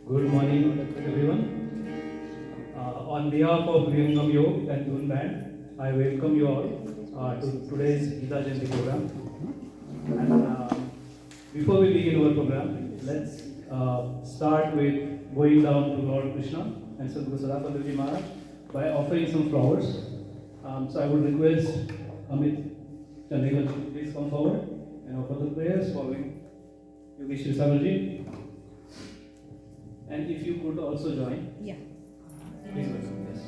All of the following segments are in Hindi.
Good morning, everyone. On behalf of Viyangam Yog and Dhoon Band, I welcome you all to today's Gita Jayanti program. And before we begin our program, let's start with going down to Lord Krishna and Sadhguru Sadapandaji Maharaj by offering some flowers. So I would request Amit Chandigal to please come forward and offer the prayers following Yogesh Sagarji. And if you could also join. Yeah. Please welcome. Yes.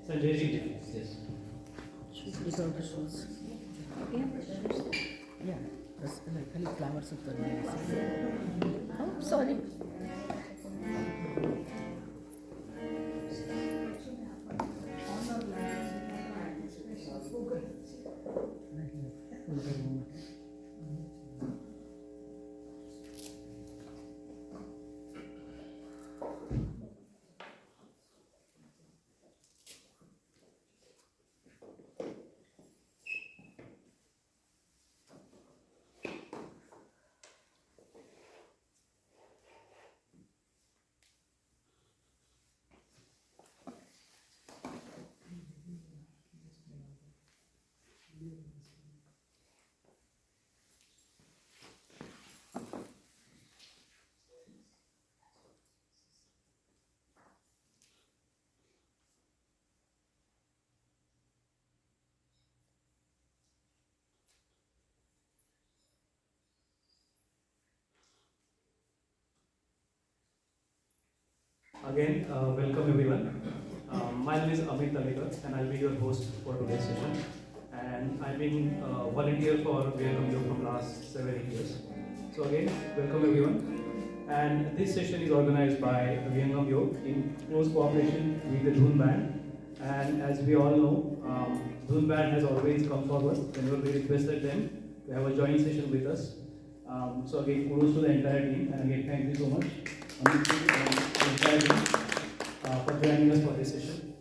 Sanjay ji. Yes. Without the shoes. Yeah. That's खाली flowers ऊपर में. Oh, sorry. Again, welcome everyone. My name is Amit Talekar and I'll be your host for today's session. And I've been volunteer for Viyangam Yoga from last 7-8 years. So again, welcome everyone. And this session is organized by Viyangam Yoga in close cooperation with the Dhoon Band. And as we all know, Dhoon Band has always come forward whenever we requested them to have a joint session with us. So again, kudos to the entire team, and again, thank you so much, Amit and the entire team, for joining us for this session.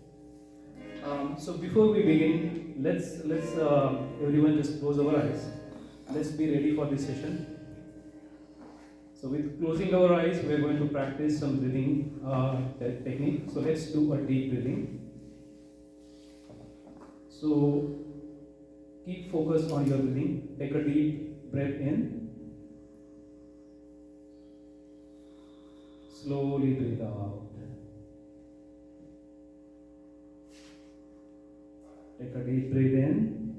So before we begin, let's everyone just close our eyes. Let's be ready for this session. So with closing our eyes, we are going to practice some breathing technique. So let's do a deep breathing. So keep focus on your breathing. Take a deep breath in. Slowly breathe out. Take a deep breath in.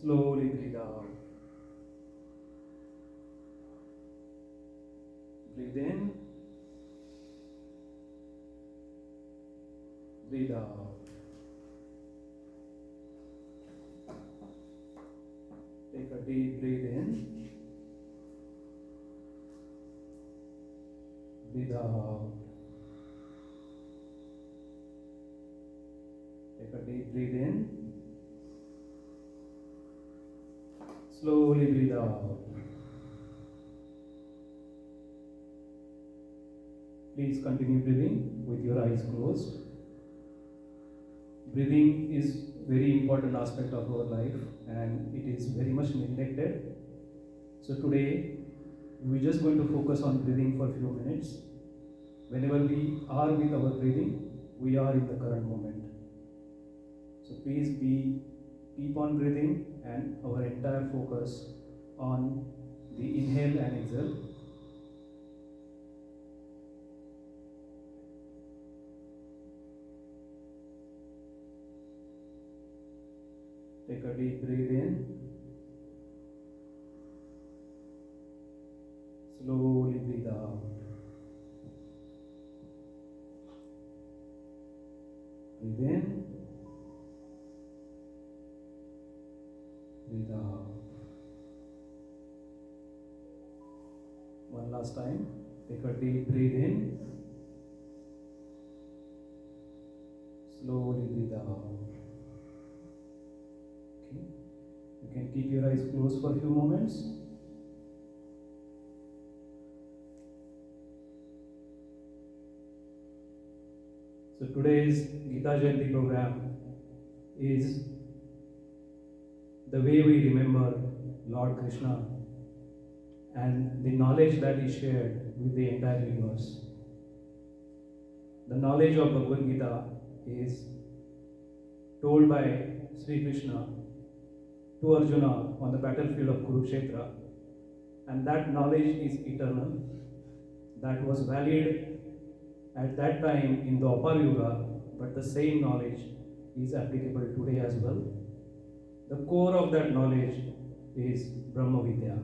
Slowly breathe out. Breathe in. Breathe out. Take a deep breath in. Breathe out. Take a deep breath in. Slowly breathe out. Please continue breathing with your eyes closed. Breathing is very important aspect of our life and it is very much neglected. So today we're just going to focus on breathing for a few minutes. Whenever we are with our breathing, we are in the current moment. So please keep on breathing and our entire focus on the inhale and exhale. Take a deep breath in. Slowly breathe out. Breathe in. Breathe out. One last time. Take a deep breath in. Slowly breathe out. Okay. You can keep your eyes closed for a few moments. So today's Gita Jayanti program is the way we remember Lord Krishna and the knowledge that he shared with the entire universe. The knowledge of Bhagavad Gita is told by Sri Krishna to Arjuna on the battlefield of Kurukshetra, and that knowledge is eternal. That was valid at that time in the Dwapar Yuga, but the same knowledge is applicable today as well. The core of that knowledge is Brahma Vidya,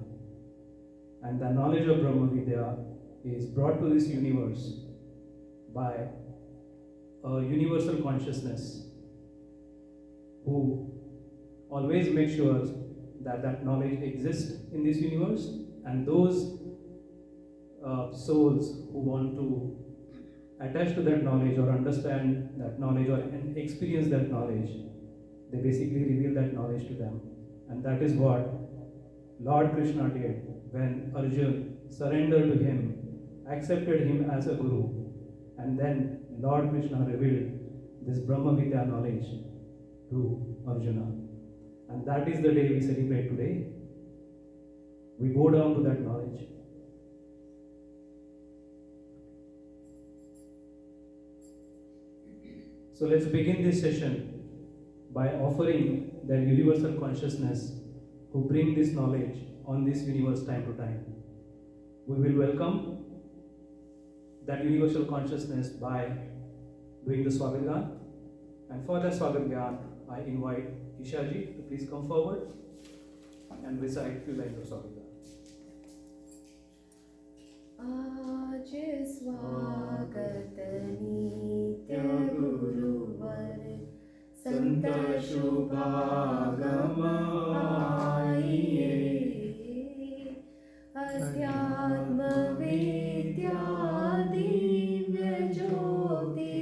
and the knowledge of Brahma Vidya is brought to this universe by a universal consciousness who always makes sure that that knowledge exists in this universe, and those souls who want to attach to that knowledge or understand that knowledge or experience that knowledge, they basically reveal that knowledge to them. And that is what Lord Krishna did when Arjuna surrendered to him, accepted him as a guru, and then Lord Krishna revealed this Brahma Vidya knowledge to Arjuna. And that is the day we celebrate today. We go down to that knowledge. So let's begin this session by offering that universal consciousness who bring this knowledge on this universe time to time. We will welcome that universal consciousness by doing the Swagat Gan. And for that Swagat Gan, I invite Ishaji to please come forward and recite few lines of Swagat Gan. आज स्वागत नित्य गुरुवर संत शुभागम आइए, अध्यात्म विद्या दिव्य ज्योति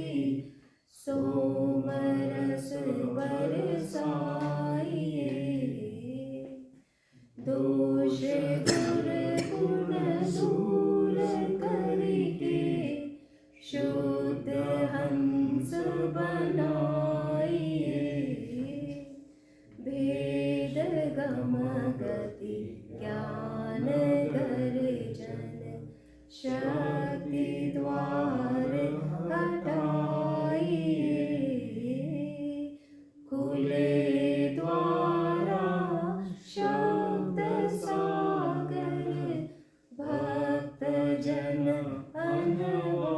सोमरस बरसाइए, दोष दुर्गुण दूर करके शुद्ध हंस बनाइए, भेद गम गति ज्ञान गर्जन शक्ति द्वार हटाइए, खुले द्वारा शब्द सागर भक्त जन अनवाइए,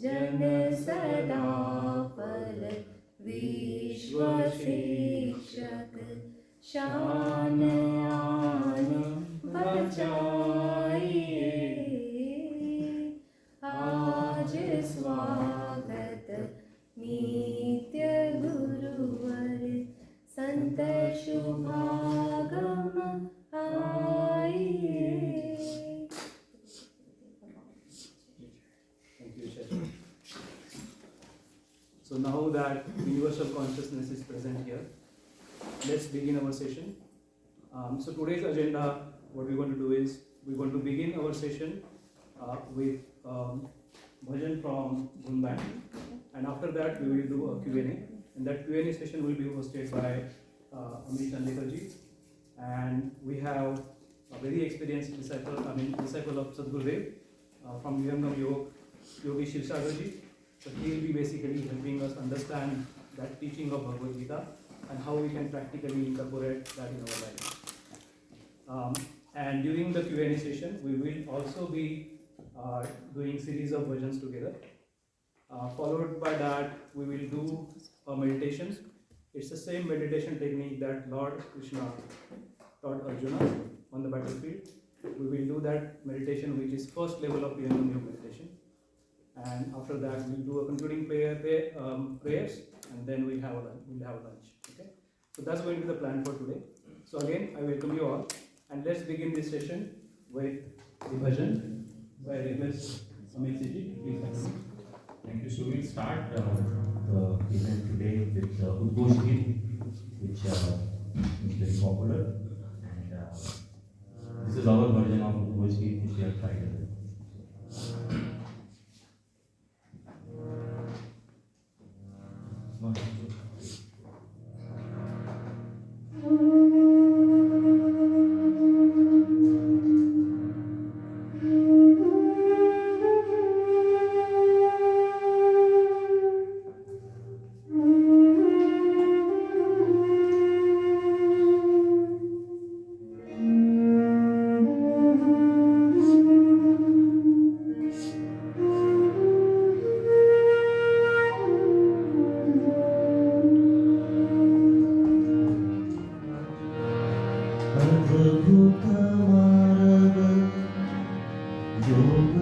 जन सदा फल विश्व शिक्षक शान आन बचाइए, आज स्वागत नित्य गुरुवर संत शुभागम आइए. Thank you, Ishaji. So now that universal consciousness is present here, let's begin our session. So today's agenda, what we're going to do is, we're going to begin our session with bhajan from Gunband, and after that we will do a Q&A, and that Q&A session will be hosted by Amit Chandikarji, and we have a very experienced disciple of Sadgurudev from Vihangam Yogi Shivsagarji. So he will be basically helping us understand that teaching of Bhagavad Gita and how we can practically incorporate that in our life. And during the Q&A session, we will also be doing series of bhajans together. Followed by that, we will do a meditation. It's the same meditation technique that Lord Krishna taught Arjuna on the battlefield. We will do that meditation, which is first level of Vihangam Yoga meditation. And after that, we'll do a concluding prayers, and then we'll have a lunch. Okay. So that's going to be the plan for today. So again, I welcome you all, and let's begin this session with the bhajan. So I request Amit Ji, please continue. Thank you. So we'll start the event today with Udghosh Geet, which is very popular, and this is our version of Udghosh Geet which we have tried. अद्भुत मार्ग योग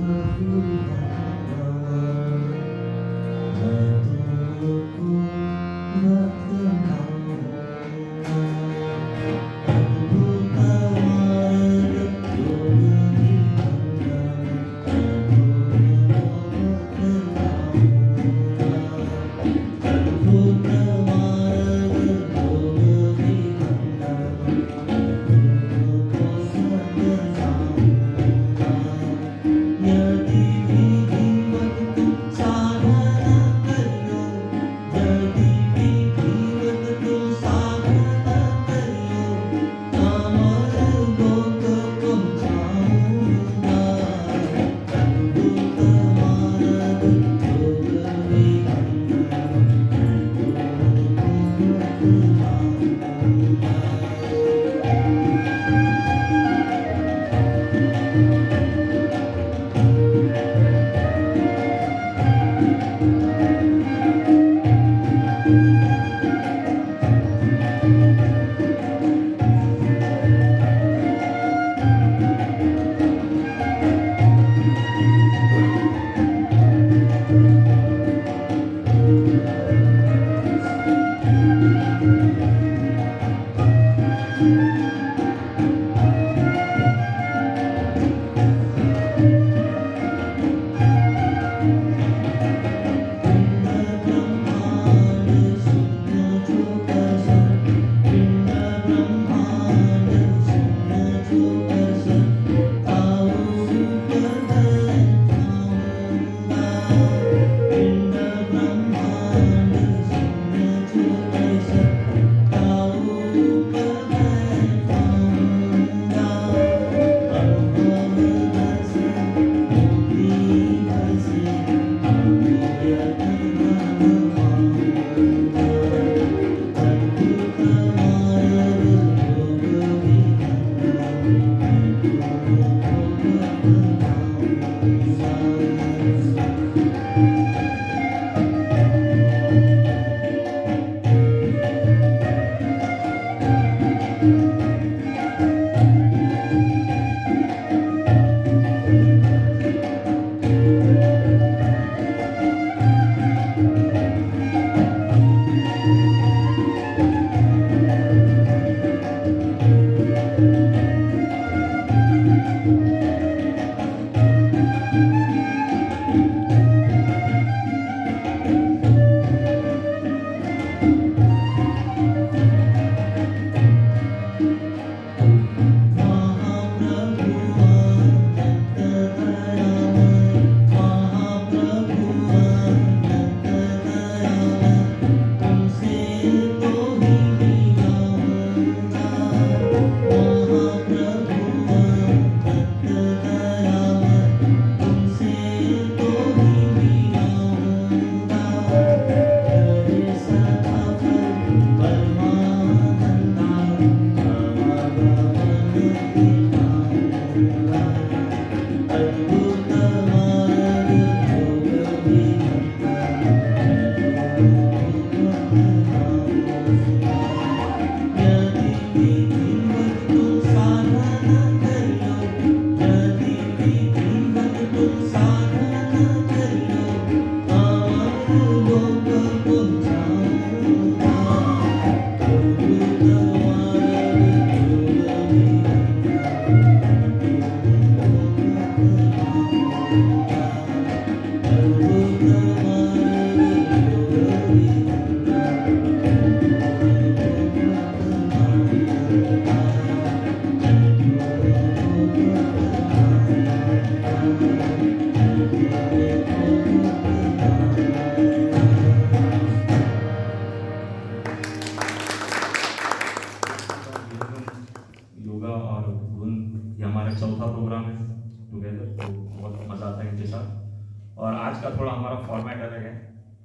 और आज का थोड़ा हमारा फॉर्मेट अलग है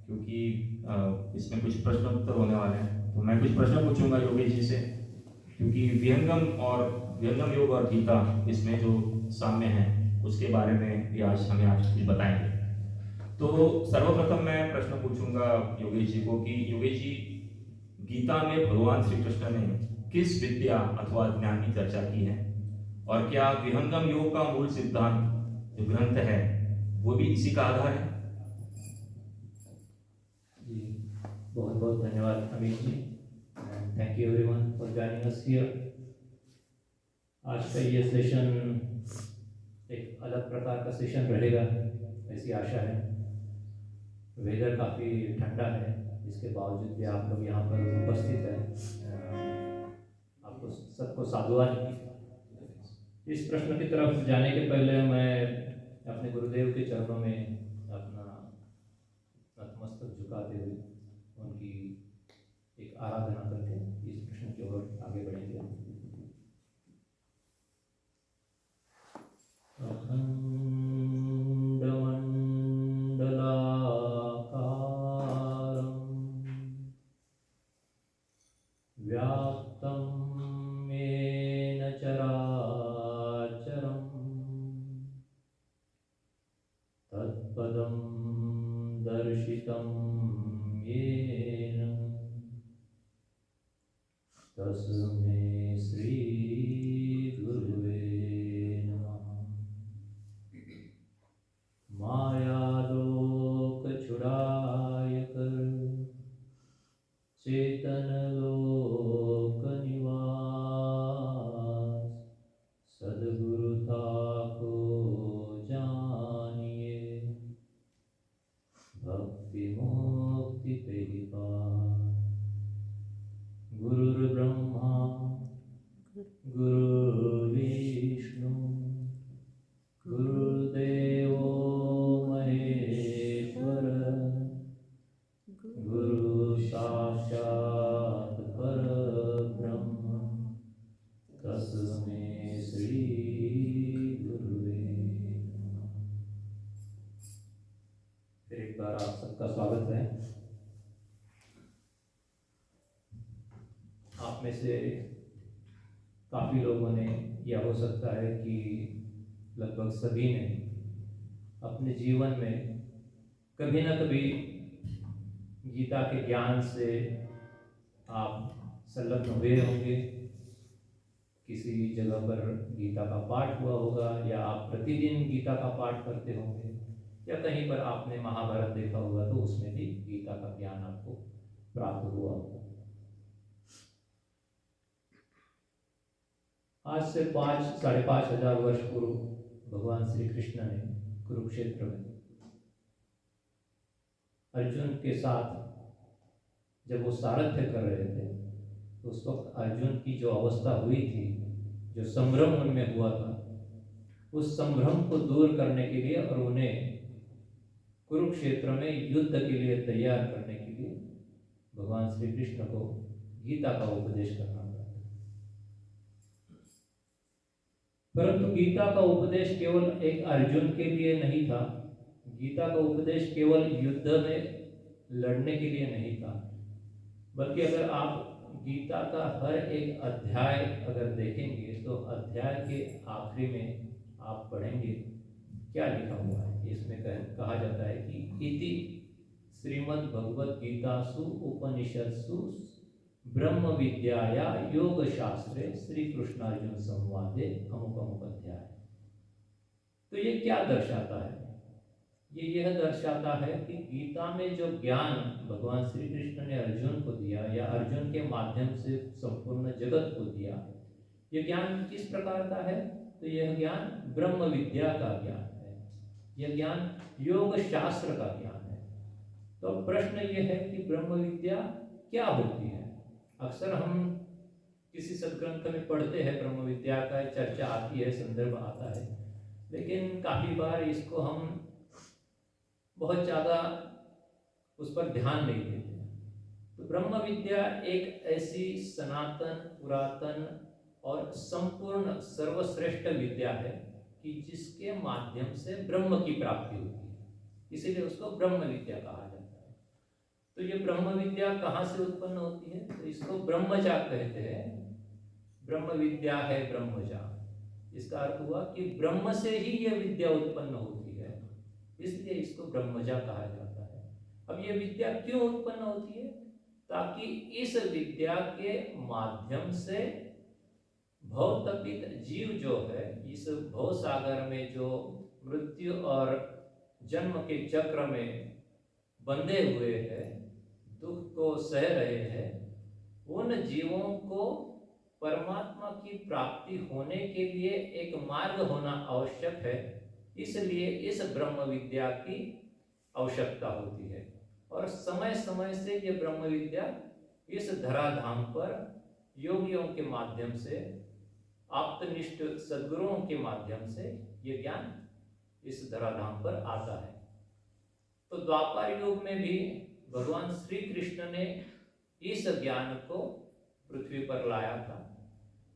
क्योंकि इसमें कुछ प्रश्न उत्तर होने वाले हैं। तो मैं कुछ प्रश्न पूछूंगा योगेश जी से, क्योंकि विहंगम योग और गीता इसमें जो साम्य है उसके बारे में भी आज कुछ बताएंगे। तो सर्वप्रथम मैं प्रश्न पूछूंगा योगेश जी को कि योगेश जी, गीता में भगवान श्री कृष्ण ने किस विद्या अथवा ज्ञान की चर्चा की है, और क्या विहंगम योग का मूल सिद्धांत जो ग्रंथ है वो भी इसी का आधार है? जी, बहुत बहुत धन्यवाद Amit ji, and thank you everyone for joining us here. आज का ये सेशन एक अलग प्रकार का सेशन रहेगा, ऐसी आशा है। वेदर काफ़ी ठंडा है, इसके बावजूद भी आप लोग यहाँ पर उपस्थित हैं, आपको सबको साधुवाद। इस प्रश्न की तरफ जाने के पहले मैं अपने गुरुदेव के चरणों में अपना नतमस्तक झुकाते हुए उनकी एक आराधना करके इस प्रश्न की ओर आगे बढ़ेंगे। व्याप्तं येन चराचरं तत्पदं दर्शितं येन तस्मै श्री गुरुवे नमः। मायालोक छुड़ाय कर चेतन लोक निवास, सद्गुरुता को जानिए भक्ति मुक्ति पे ही पास। गुरुर् ब्रह्मा गुरुर्विष्णु गुरुर्देवो महेश्वर, गुरु साक्षात् परब्रह्म तस्मै श्री गुरुवे नमः। फिर एक बार आप सबका स्वागत है। आप में से काफ़ी लोगों ने, या हो सकता है कि लगभग सभी ने अपने जीवन में कभी ना कभी गीता के ज्ञान से आप संलग्न हुए होंगे। किसी जगह पर गीता का पाठ हुआ होगा, या आप प्रतिदिन गीता का पाठ करते होंगे, या कहीं पर आपने महाभारत देखा होगा तो उसमें भी गीता का ज्ञान आपको प्राप्त हुआ होगा। आज से 5,500 वर्ष पूर्व भगवान श्री कृष्ण ने कुरुक्षेत्र में अर्जुन के साथ जब वो सारथ्य कर रहे थे तो उस वक्त अर्जुन की जो अवस्था हुई थी, जो संभ्रम उनमें हुआ था, उस संभ्रम को दूर करने के लिए और उन्हें कुरुक्षेत्र में युद्ध के लिए तैयार करने के लिए भगवान श्री कृष्ण को गीता का उपदेश करना पड़ा। परंतु गीता का उपदेश केवल एक अर्जुन के लिए नहीं था। गीता का उपदेश केवल युद्ध में लड़ने के लिए नहीं था, बल्कि अगर आप गीता का हर एक अध्याय अगर देखेंगे तो अध्याय के आखिरी में आप पढ़ेंगे क्या लिखा हुआ है। इसमें कहा जाता है कि इति श्रीमद् भगवद गीतासु उपनिषत्सु ब्रह्म विद्याया योग शास्त्रे श्री कृष्णार्जुन संवादे अमुक अमुक अध्याय। तो ये क्या दर्शाता है? ये यह दर्शाता है कि गीता में जो ज्ञान भगवान श्री कृष्ण ने अर्जुन को दिया, या अर्जुन के माध्यम से संपूर्ण जगत को दिया, ये ज्ञान किस प्रकार का है? तो यह ज्ञान ब्रह्म विद्या का ज्ञान है, यह ज्ञान योग शास्त्र का ज्ञान है। तो प्रश्न ये है कि ब्रह्म विद्या क्या होती है? अक्सर हम किसी सदग्रंथ में पढ़ते हैं, ब्रह्म विद्या का चर्चा आती है, संदर्भ आता है, लेकिन काफ़ी बार इसको हम बहुत ज़्यादा उस पर ध्यान नहीं देते। तो ब्रह्म विद्या एक ऐसी सनातन, पुरातन और संपूर्ण सर्वश्रेष्ठ विद्या है कि जिसके माध्यम से ब्रह्म की प्राप्ति होती है, इसीलिए उसको ब्रह्म विद्या कहा जाता है। तो ये ब्रह्म विद्या कहाँ से उत्पन्न होती है? तो इसको ब्रह्मजा कहते हैं। ब्रह्म विद्या है ब्रह्मजा, इसका अर्थ हुआ कि ब्रह्म से ही यह विद्या उत्पन्न होती है, इसलिए इसको ब्रह्मजा कहा जाता है। अब यह विद्या क्यों उत्पन्न होती है? ताकि इस विद्या के माध्यम से भवतपित जीव जो है, इस भव सागर में जो मृत्यु और जन्म के चक्र में बंधे हुए हैं, दुख को सह रहे हैं, उन जीवों को परमात्मा की प्राप्ति होने के लिए एक मार्ग होना आवश्यक है। इसलिए इस ब्रह्म विद्या की आवश्यकता होती है और समय समय से ये ब्रह्म विद्या इस धराधाम पर योगियों के माध्यम से, आप्तनिष्ठ सद्गुरुओं के माध्यम से ये ज्ञान इस धराधाम पर आता है। तो द्वापर युग में भी भगवान श्री कृष्ण ने इस ज्ञान को पृथ्वी पर लाया था,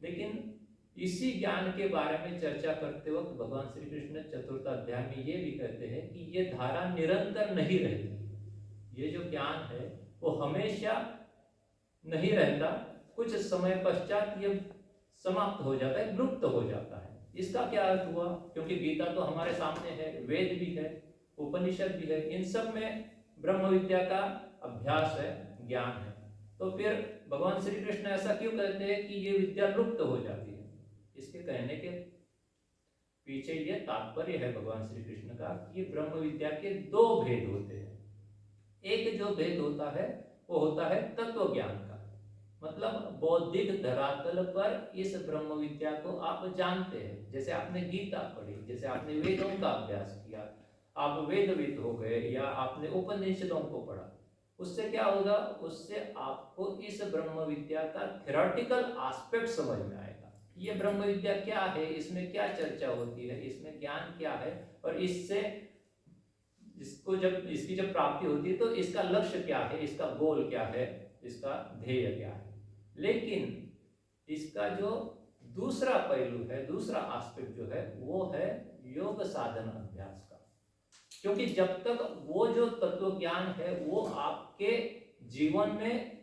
लेकिन इसी ज्ञान के बारे में चर्चा करते वक्त भगवान श्री कृष्ण चतुर्थ अध्याय में ये भी कहते हैं कि ये धारा निरंतर नहीं रहती। ये जो ज्ञान है वो हमेशा नहीं रहता, कुछ समय पश्चात ये समाप्त हो जाता है, लुप्त हो जाता है। इसका क्या अर्थ हुआ? क्योंकि गीता तो हमारे सामने है, वेद भी है, उपनिषद भी है, इन सब में ब्रह्म विद्या का अभ्यास है, ज्ञान है। तो फिर भगवान श्री कृष्ण ऐसा क्यों कहते हैं कि ये विद्या लुप्त हो जाती है? इसके कहने के पीछे ये तात्पर्य है भगवान श्री कृष्ण का कि ब्रह्म विद्या के दो भेद होते हैं। एक जो भेद होता है वो होता है तत्व ज्ञान का, मतलब बौद्धिक धरातल पर इस ब्रह्म विद्या को आप जानते हैं। जैसे आपने गीता पढ़ी, जैसे आपने वेदों का अभ्यास किया, आप वेदविद हो गए, या आपने उपनिषदों को पढ़ा, उससे क्या होगा? उससे आपको इस ब्रह्म विद्या का थ्योरेटिकल एस्पेक्ट समझ में आएगा। ये ब्रह्म विद्या क्या है, इसमें क्या चर्चा होती है, इसमें ज्ञान क्या है, और इससे इसकी जब प्राप्ति होती है तो इसका लक्ष्य क्या है, इसका गोल क्या है, इसका ध्येय क्या है। लेकिन इसका जो दूसरा पहलू है, दूसरा एस्पेक्ट जो है, वो है योग साधन अभ्यास का। क्योंकि जब तक वो जो तत्व ज्ञान है वो आपके जीवन में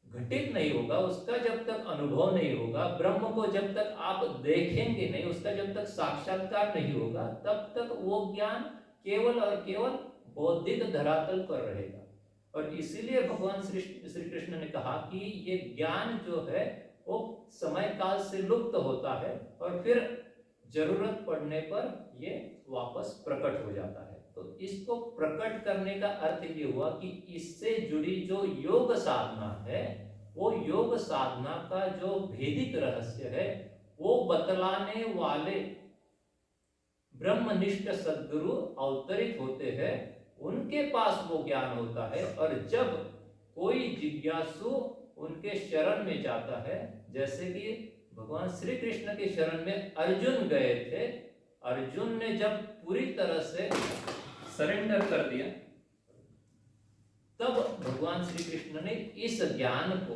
घटित नहीं होगा, उसका जब तक अनुभव नहीं होगा, ब्रह्म को जब तक आप देखेंगे नहीं, उसका जब तक साक्षात्कार नहीं होगा, तब तक वो ज्ञान केवल और केवल बौद्धिक धरातल पर रहेगा। और इसीलिए भगवान श्री कृष्ण ने कहा कि ये ज्ञान जो है वो समय काल से लुप्त होता है और फिर जरूरत पड़ने पर ये वापस प्रकट हो जाता है। तो इसको प्रकट करने का अर्थ ये हुआ कि इससे जुड़ी जो योग साधना है, वो योग साधना का जो भेदिक रहस्य है वो बतलाने वाले ब्रह्मनिष्ठ सद्गुरु अवतरित होते हैं, उनके पास वो ज्ञान होता है। और जब कोई जिज्ञासु उनके शरण में जाता है, जैसे कि भगवान श्री कृष्ण के शरण में अर्जुन गए थे, अर्जुन ने जब पूरी तरह से सरेंडर कर दिया, तब भगवान श्री कृष्ण ने इस ज्ञान को,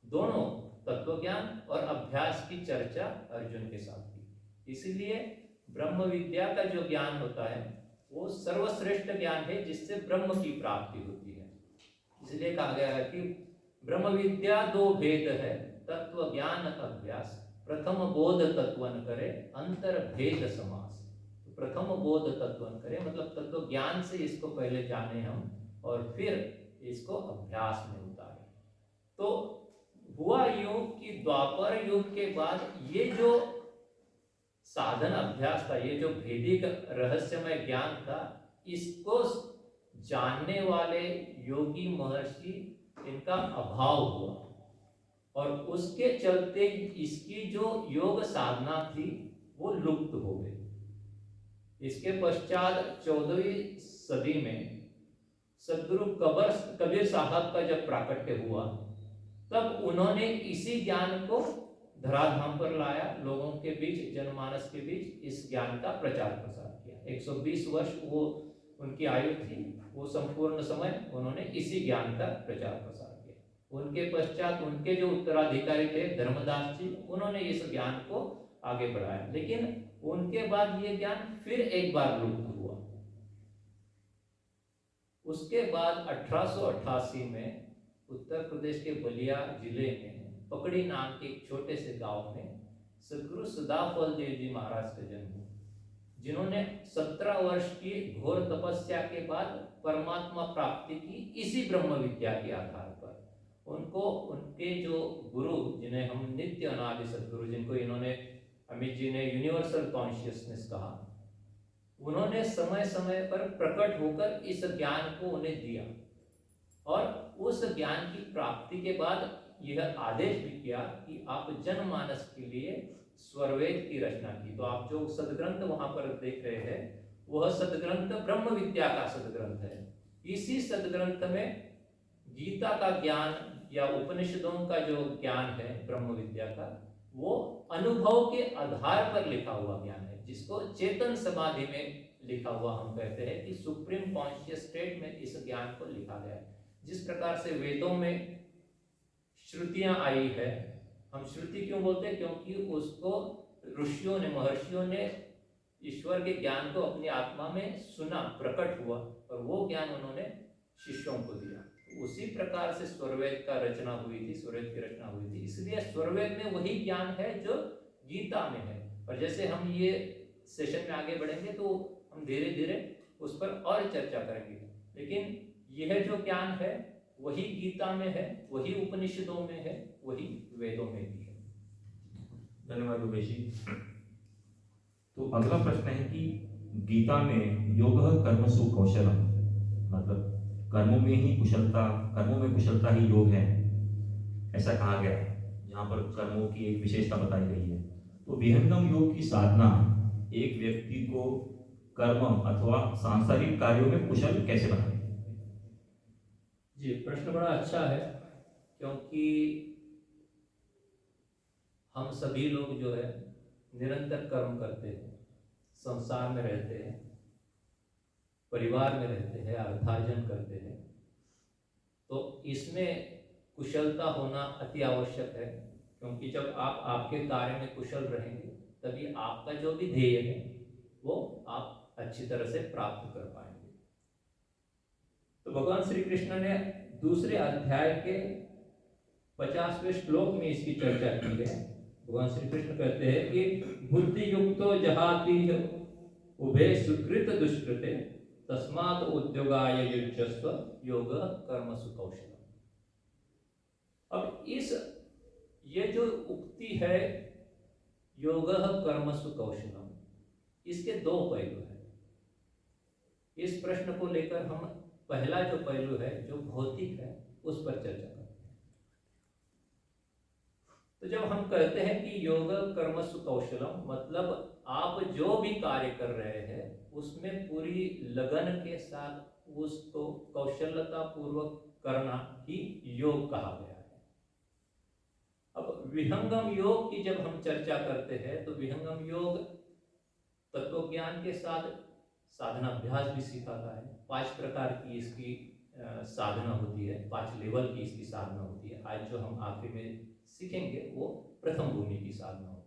दोनों तत्व ज्ञान और अभ्यास की चर्चा अर्जुन के साथ की। इसलिए ब्रह्म विद्या का जो ज्ञान होता है वो सर्वश्रेष्ठ ज्ञान है, जिससे ब्रह्म की प्राप्ति होती है। इसलिए कहा गया है कि ब्रह्म विद्या दो भेद है, तत्व ज्ञान अभ्यास, प्रथम बोध तत्वन करे, अंतर भेद समास। तो प्रथम बोध तत्वन करे मतलब तत्व ज्ञान से इसको पहले जाने हम और फिर इसको अभ्यास में उतारे। तो हुआ यूं कि द्वापर युग के बाद ये जो साधन अभ्यास था, ये जो भेदिक रहस्यमय ज्ञान था, इसको जानने वाले योगी महर्षि इनका अभाव हुआ और उसके चलते इसकी जो योग साधना थी वो लुप्त हो गई। इसके पश्चात 14वीं सदी में सदगुरु कबीर साहब का जब प्राकट्य हुआ, तब उन्होंने इसी ज्ञान को धराधाम पर लाया, लोगों के बीच, जनमानस के बीच इस ज्ञान का प्रचार प्रसार किया। 120 वर्ष वो उनकी आयु थी, वो संपूर्ण समय उन्होंने इसी ज्ञान का प्रचार प्रसार किया। उनके पश्चात उनके जो उत्तराधिकारी थे धर्मदास जी, उन्होंने इस ज्ञान को आगे बढ़ाया, लेकिन उनके बाद ये ज्ञान फिर एक बार लुप्त हुआ। उसके बाद 1888 में उत्तर प्रदेश के बलिया जिले में पकड़ी नाम के एक छोटे से गांव में सदगुरु सदाफल देव जी महाराज का जन्म हुआ, जिन्होंने 17 वर्ष की घोर तपस्या के बाद परमात्मा प्राप्ति की इसी ब्रह्म विद्या के आधार पर। उनको उनके जो गुरु, जिन्हें हम नित्य अनादि सदगुरु, जिनको इन्होंने अमित जी ने यूनिवर्सल कॉन्शियसनेस कहा, उन्होंने समय समय पर प्रकट होकर इस ज्ञान को उन्हें दिया और उस ज्ञान की प्राप्ति के बाद यह आदेश भी किया कि आप जनमानस के लिए स्वरवेद की रचना की। तो आप जो सदग्रंथ वहां पर देख रहे हैं वह सदग्रंथ ब्रह्म विद्या का सदग्रंथ है। इसी सदग्रंथ में गीता का ज्ञान या उपनिषदों का जो ज्ञान है ब्रह्म विद्या का, वो अनुभव के आधार पर लिखा हुआ ज्ञान है, जिसको चेतन समाधि में लिखा हुआ हम कहते हैं कि सुप्रीम कॉन्शियस स्टेट में इस ज्ञान को लिखा गया है। जिस प्रकार से वेदों में श्रुतियां आई है, हम श्रुति क्यों बोलते हैं? क्योंकि उसको ऋषियों ने, महर्षियों ने ईश्वर के ज्ञान को अपनी आत्मा में सुना, प्रकट हुआ और वो ज्ञान उन्होंने शिष्यों को दिया। उसी प्रकार से स्वरवेद का रचना हुई थी, स्वरवेद की रचना हुई थी। इसलिए स्वरवेद में वही ज्ञान है जो गीता में है। और जैसे हम ये सेशन में आगे बढ़ेंगे तो हम धीरे धीरे उस पर और चर्चा करेंगे, लेकिन यह जो ज्ञान है वही गीता में है, वही उपनिषदों में है, वही वेदों में भी है। धन्यवाद योगेश जी। तो अगला प्रश्न है कि गीता में योग कर्मसु कौशलम, मतलब कर्मों में ही कुशलता, कर्मों में कुशलता ही योग है, ऐसा कहा गया है, जहाँ पर कर्मों की एक विशेषता बताई गई है। तो विहंगम योग की साधना एक व्यक्ति को कर्म अथवा सांसारिक कार्यों में कुशल कैसे बनाए? जी, प्रश्न बड़ा अच्छा है, क्योंकि हम सभी लोग जो है निरंतर कर्म करते हैं, संसार में रहते हैं, परिवार में रहते हैं, अर्थार्जन करते हैं, तो इसमें कुशलता होना अति आवश्यक है। क्योंकि जब आप आपके कार्य में कुशल रहेंगे तभी आपका जो भी ध्येय है वो आप अच्छी तरह से प्राप्त कर पाएंगे। तो भगवान श्री कृष्ण ने दूसरे अध्याय के 50वें श्लोक में इसकी चर्चा की है। भगवान श्री कृष्ण कहते हैं कि बुद्धि युक्तो जहाति उभे सुकृत दुष्कृते तस्मात् उद्योगाय युज्यस्व योग कर्मसु कौशलम। अब ये जो उक्ति है योग कर्मसु कौशलम, इसके दो पहलू हैं। इस प्रश्न को लेकर हम पहला जो पहलू है जो भौतिक है उस पर चर्चा करते हैं। तो जब हम कहते हैं कि योग कर्मसु कौशलम, मतलब आप जो भी कार्य कर रहे हैं उसमें पूरी लगन के साथ उसको कौशलता पूर्वक करना ही योग कहा गया है। अब विहंगम योग की जब हम चर्चा करते हैं तो विहंगम योग तत्व ज्ञान के साथ साधनाभ्यास भी सिखाता है। 5 प्रकार की इसकी साधना होती है, 5 लेवल की इसकी साधना होती है। आज जो हम आखिर में सीखेंगे वो प्रथम भूमि की साधना होगी।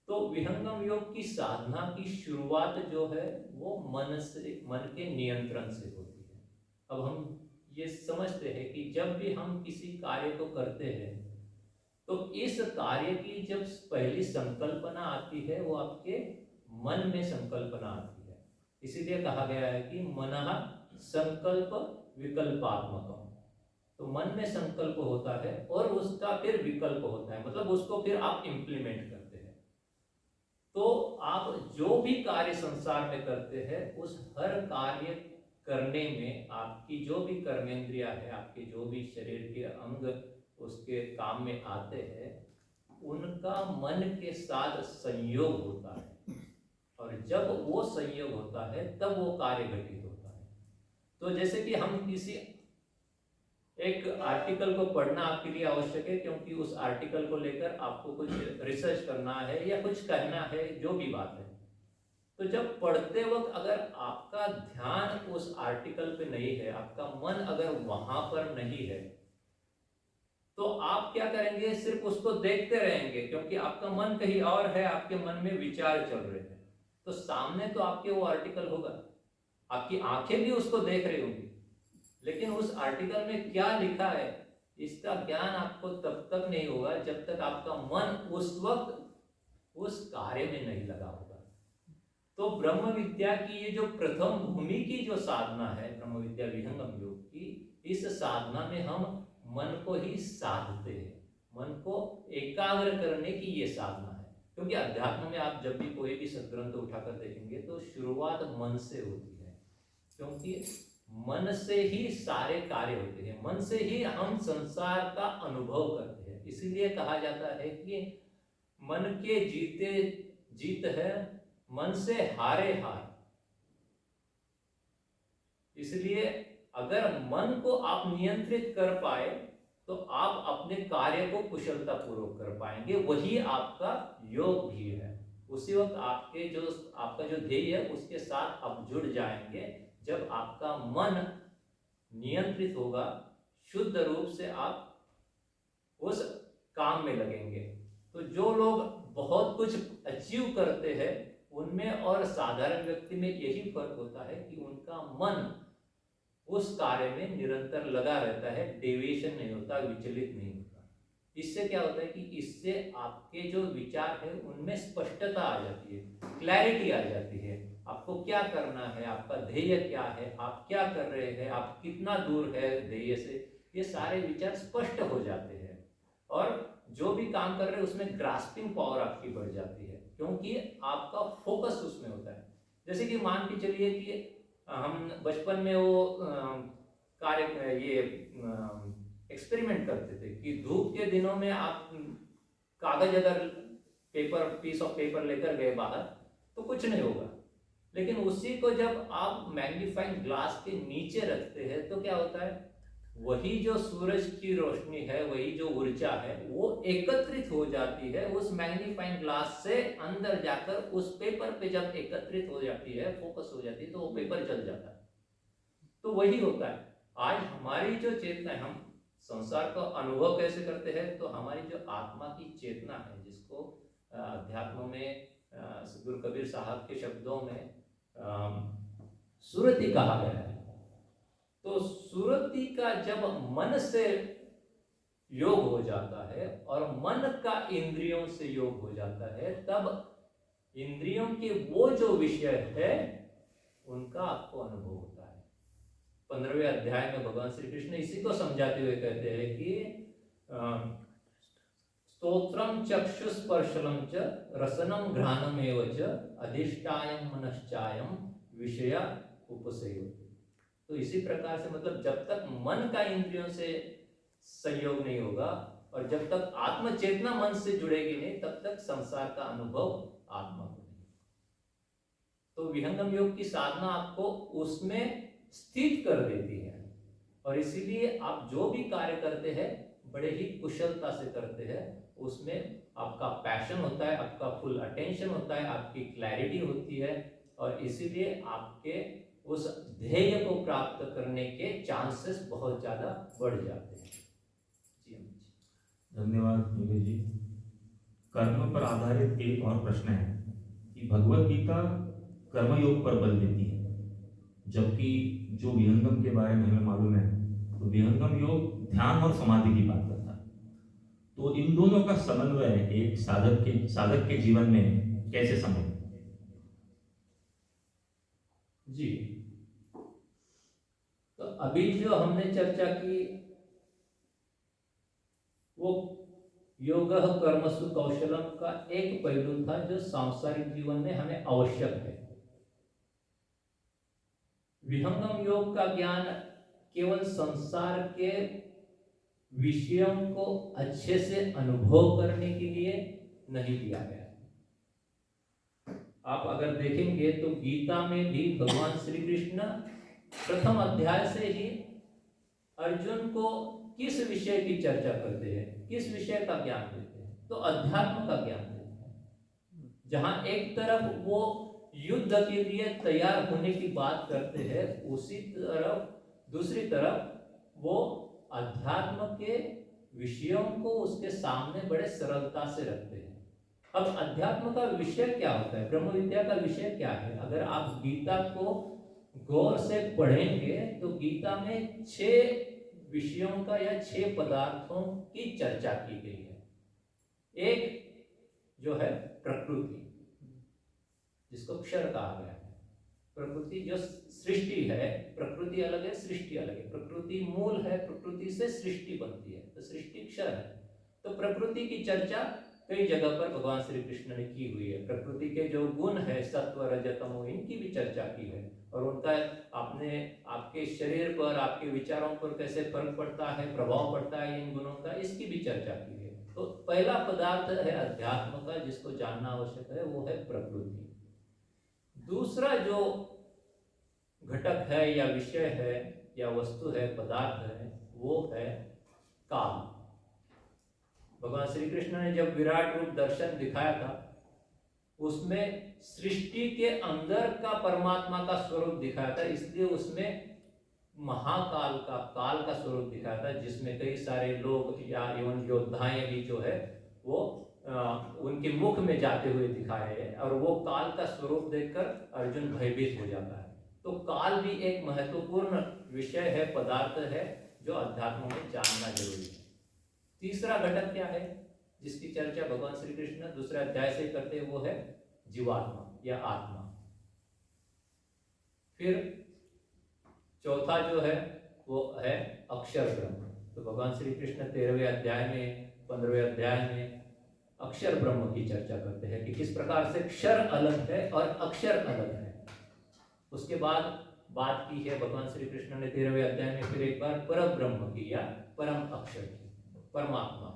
तो विहंगम योग की साधना की शुरुआत जो है वो मन के नियंत्रण से होती है। अब हम ये समझते हैं कि जब भी हम किसी कार्य को करते हैं तो इस कार्य की जब पहली संकल्पना आती है वो आपके मन में संकल्पना आती है। इसीलिए कहा गया है कि मनः संकल्प विकल्पात्मकम। तो मन में संकल्प होता है और उसका फिर विकल्प होता है, मतलब उसको फिर आप इम्प्लीमेंट करते हैं। तो आप जो भी कार्य संसार में करते हैं उस हर कार्य करने में आपकी जो भी कर्मेंद्रिया है, आपके जो भी शरीर के अंग उसके काम में आते हैं, उनका मन के साथ संयोग होता है और जब वो संयोग होता है तब वो कार्य घटित होता है। तो जैसे कि हम किसी एक आर्टिकल को पढ़ना आपके लिए आवश्यक है, क्योंकि उस आर्टिकल को लेकर आपको कुछ रिसर्च करना है या कुछ कहना है, जो भी बात है। तो जब पढ़ते वक्त अगर आपका ध्यान उस आर्टिकल पे नहीं है, आपका मन अगर वहां पर नहीं है, तो आप क्या करेंगे? सिर्फ उसको देखते रहेंगे, क्योंकि आपका मन कहीं और है, आपके मन में विचार चल रहे हैं। तो सामने तो आपके वो आर्टिकल होगा, आपकी आंखें भी उसको देख रही होंगी, लेकिन उस आर्टिकल में क्या लिखा है इसका ज्ञान आपको तब तक नहीं होगा जब तक आपका मन उस वक्त उस कार्य में नहीं लगा होगा। तो ब्रह्म विद्या की ये जो प्रथम भूमि की जो साधना है ब्रह्म विद्या विहंगम योग की, इस साधना में हम मन को ही साधते हैं, मन को एकाग्र करने की ये साधना है। क्योंकि अध्यात्म में आप जब भी कोई भी सदग्रंथ उठाकर देखेंगे तो शुरुआत मन से होती है, क्योंकि मन से ही सारे कार्य होते हैं, मन से ही हम संसार का अनुभव करते हैं। इसीलिए कहा जाता है कि मन के जीते जीत है, मन से हारे हार। इसलिए अगर मन को आप नियंत्रित कर पाए तो आप अपने कार्य को कुशलता पूर्वक कर पाएंगे, वही आपका योग भी है। उसी वक्त आपका जो ध्येय है उसके साथ आप जुड़ जाएंगे। जब आपका मन नियंत्रित होगा, शुद्ध रूप से आप उस काम में लगेंगे। तो जो लोग बहुत कुछ अचीव करते हैं उनमें और साधारण व्यक्ति में यही फर्क होता है कि उनका मन उस कार्य में निरंतर लगा रहता है, डेविएशन नहीं होता, विचलित नहीं होता। इससे क्या होता है कि इससे आपके जो विचार है उनमें स्पष्टता आ जाती है, क्लैरिटी आ जाती है। आपको क्या करना है, आपका ध्येय क्या है, आप क्या कर रहे हैं, आप कितना दूर है ध्येय से, ये सारे विचार स्पष्ट हो जाते हैं। और जो भी काम कर रहे हैं उसमें ग्रास्पिंग पावर आपकी बढ़ जाती है, क्योंकि आपका फोकस उसमें होता है। जैसे कि मान के चलिए कि हम बचपन में वो कार्य ये एक्सपेरिमेंट करते थे कि धूप के दिनों में आप कागज अगर पीस ऑफ पेपर लेकर गए बाहर तो कुछ नहीं होगा, लेकिन उसी को जब आप मैग्नीफाइंग ग्लास के नीचे रखते हैं तो क्या होता है, वही जो सूरज की रोशनी है, वही जो ऊर्जा है वो एकत्रित हो जाती है उस मैग्नीफाइंग ग्लास से अंदर जाकर उस पेपर पे जब एकत्रित हो जाती है, फोकस हो जाती है, तो वो पेपर जल जाता है। तो वही होता है आज हमारी जो चेतना है, हम संसार का अनुभव कैसे करते हैं, तो हमारी जो आत्मा की चेतना है, जिसको अध्यात्म में सद्गुरु कबीर साहब के शब्दों में सुरति कहा गया है। तो सुरति का जब मन से योग हो जाता है और मन का इंद्रियों से योग हो जाता है, तब इंद्रियों के वो जो विषय है उनका आपको अनुभव होता है। 15वें अध्याय में भगवान श्री कृष्ण इसी को समझाते हुए कहते हैं कि स्तोत्रम चक्षुस्पर्शनम च रसनम घ्राणम एव च अधिष्ठायम मनश्चायम विषय उपसेवति। तो इसी प्रकार से मतलब जब तक मन का इंद्रियों से संयोग नहीं होगा और जब तक आत्म चेतना मन से जुड़ेगी नहीं, तब तक संसार का अनुभव आत्मा को नहीं। तो विहंगम योग की साधना आपको उसमें स्थित कर देती है और इसीलिए आप जो भी कार्य करते हैं बड़े ही कुशलता से करते हैं। उसमें आपका पैशन होता है, आपका फुल अटेंशन होता है, आपकी क्लैरिटी होती है और इसीलिए आपके उस ध्येय को प्राप्त करने के चांसेस बहुत ज्यादा बढ़ जाते हैं। जी धन्यवाद योगेश जी। कर्म पर आधारित एक और प्रश्न है कि भगवत गीता कर्मयोग पर बल देती है, जबकि जो विहंगम के बारे में हमें मालूम है तो विहंगम योग ध्यान और समाधि की बात करता है। तो इन दोनों का समन्वय एक साधक के जीवन में कैसे संभव? जी, तो अभी जो हमने चर्चा की वो योग कर्मसु कौशलम का एक पहलू था जो सांसारिक जीवन में हमें आवश्यक है। विहंगम योग का ज्ञान केवल संसार के विषयों को अच्छे से अनुभव करने के लिए नहीं दिया गया। आप अगर देखेंगे तो गीता में भी भगवान श्री कृष्ण प्रथम अध्याय से ही अर्जुन को किस विषय की चर्चा करते हैं, किस विषय का ज्ञान देते हैं, तो अध्यात्म का ज्ञान देते हैं। जहां एक तरफ वो युद्ध के लिए तैयार होने की बात करते हैं, उसी तरफ दूसरी तरफ वो अध्यात्म के विषयों को उसके सामने बड़े सरलता से रखते हैं। अब अध्यात्म का विषय क्या होता है, ब्रह्म विद्या का विषय क्या है? अगर आप गीता को गौर से पढ़ेंगे तो गीता में 6 विषयों का या 6 पदार्थों की चर्चा की गई है। एक जो है प्रकृति, जिसको क्षर कहा गया है। प्रकृति जो सृष्टि है, प्रकृति अलग है, सृष्टि अलग है। प्रकृति मूल है, प्रकृति से सृष्टि बनती है, तो सृष्टि क्षर है। तो प्रकृति की चर्चा कई जगह पर भगवान श्री कृष्ण ने की हुई है। प्रकृति के जो गुण है, सत्व रज तमो, इनकी भी चर्चा की है, और उनका आपके शरीर पर, आपके विचारों पर कैसे फर्क पड़ता है, प्रभाव पड़ता है इन गुणों का, इसकी भी चर्चा की है। तो पहला पदार्थ है अध्यात्म का, जिसको जानना आवश्यक है, वो है प्रकृति। दूसरा जो घटक है या विषय है या वस्तु है, पदार्थ है, वो है काल। भगवान श्री कृष्ण ने जब विराट रूप दर्शन दिखाया था, उसमें सृष्टि के अंदर का परमात्मा का स्वरूप दिखाया था, इसलिए उसमें महाकाल का, काल का स्वरूप दिखाया था, जिसमें कई सारे लोग या एवं योद्धाएं भी जो है वो उनके मुख में जाते हुए दिखाए हैं, और वो काल का स्वरूप देखकर अर्जुन भयभीत हो जाता है। तो काल भी एक महत्वपूर्ण विषय है, पदार्थ है, जो अध्यात्म में जानना जरूरी है। तीसरा घटक क्या है, जिसकी चर्चा भगवान श्री कृष्ण दूसरे अध्याय से करते हैं, वो है जीवात्मा या आत्मा। फिर चौथा जो है वो है अक्षर ब्रह्म। तो भगवान श्री कृष्ण 13वें अध्याय में, 15वें अध्याय में अक्षर ब्रह्म की चर्चा करते हैं कि किस प्रकार से क्षर अलग है और अक्षर अलग है। उसके बाद बात की है भगवान श्री कृष्ण ने 13वें अध्याय में फिर एक बार परम ब्रह्म की या परम अक्षर की, परमात्मा।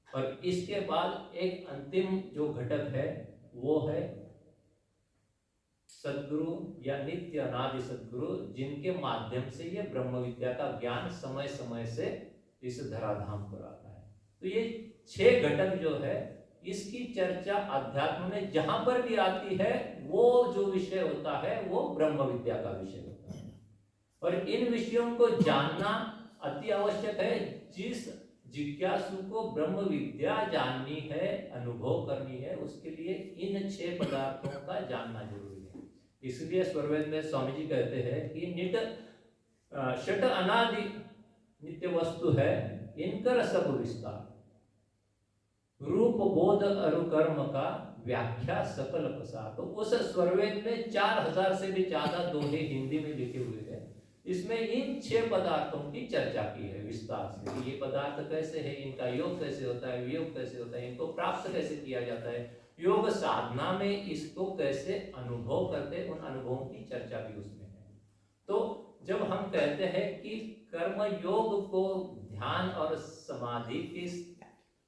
और इसके बाद एक अंतिम जो घटक है वो है सद्गुरु या नित्य अनादि सद्गुरु, जिनके माध्यम से ये ब्रह्म विद्या का ज्ञान समय समय से इस धराधाम पर आता है। तो ये 6 घटक जो है, इसकी चर्चा अध्यात्म में जहां पर भी आती है, वो जो विषय होता है वो ब्रह्म विद्या का विषय होता है। और इन विषयों को जानना अति आवश्यक है। जिस जिज्ञासु को ब्रह्म विद्या जाननी है, अनुभव करनी है, उसके लिए इन 6 पदार्थों का जानना जरूरी है। इसलिए स्वरवेद में स्वामी जी कहते हैं कि षट अनादि नित्य वस्तु है, इनकर सब विस्तार, रूप बोध अरुकर्म का व्याख्या सकल प्रसार। तो उस स्वरवेद में 4000 से भी ज्यादा दोहे हिंदी में लिखे हुए हैं। इसमें इन 6 पदार्थों की चर्चा की है विस्तार से, कि ये पदार्थ कैसे है, इनका योग कैसे होता है, वियोग कैसे होता है, इनको प्राप्त कैसे किया जाता है, योग साधना में इसको कैसे अनुभव करते हैं, उन अनुभवों की चर्चा भी उसमें है। तो जब हम कहते हैं कि कर्म योग को ध्यान और समाधि के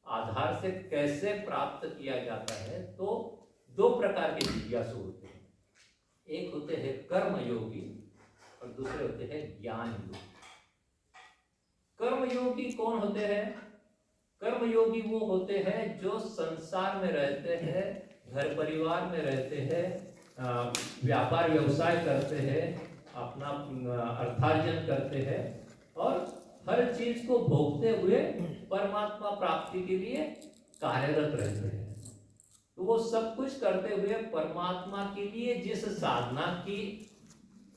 आधार से कैसे प्राप्त किया जाता है, तो 2 प्रकार के जिज्ञासु होते हैं। एक होते हैं कर्म योगी और दूसरे होते हैं ज्ञान योगी। कर्म योगी कौन होते हैं? कर्म योगी वो होते हैं जो संसार में रहते हैं, घर परिवार में रहते हैं, व्यापार व्यवसाय करते हैं, अपना अर्थार्जन करते हैं, और हर चीज को भोगते हुए परमात्मा प्राप्ति के लिए कार्यरत रहते हैं। तो वो सब कुछ करते हुए परमात्मा के लिए जिस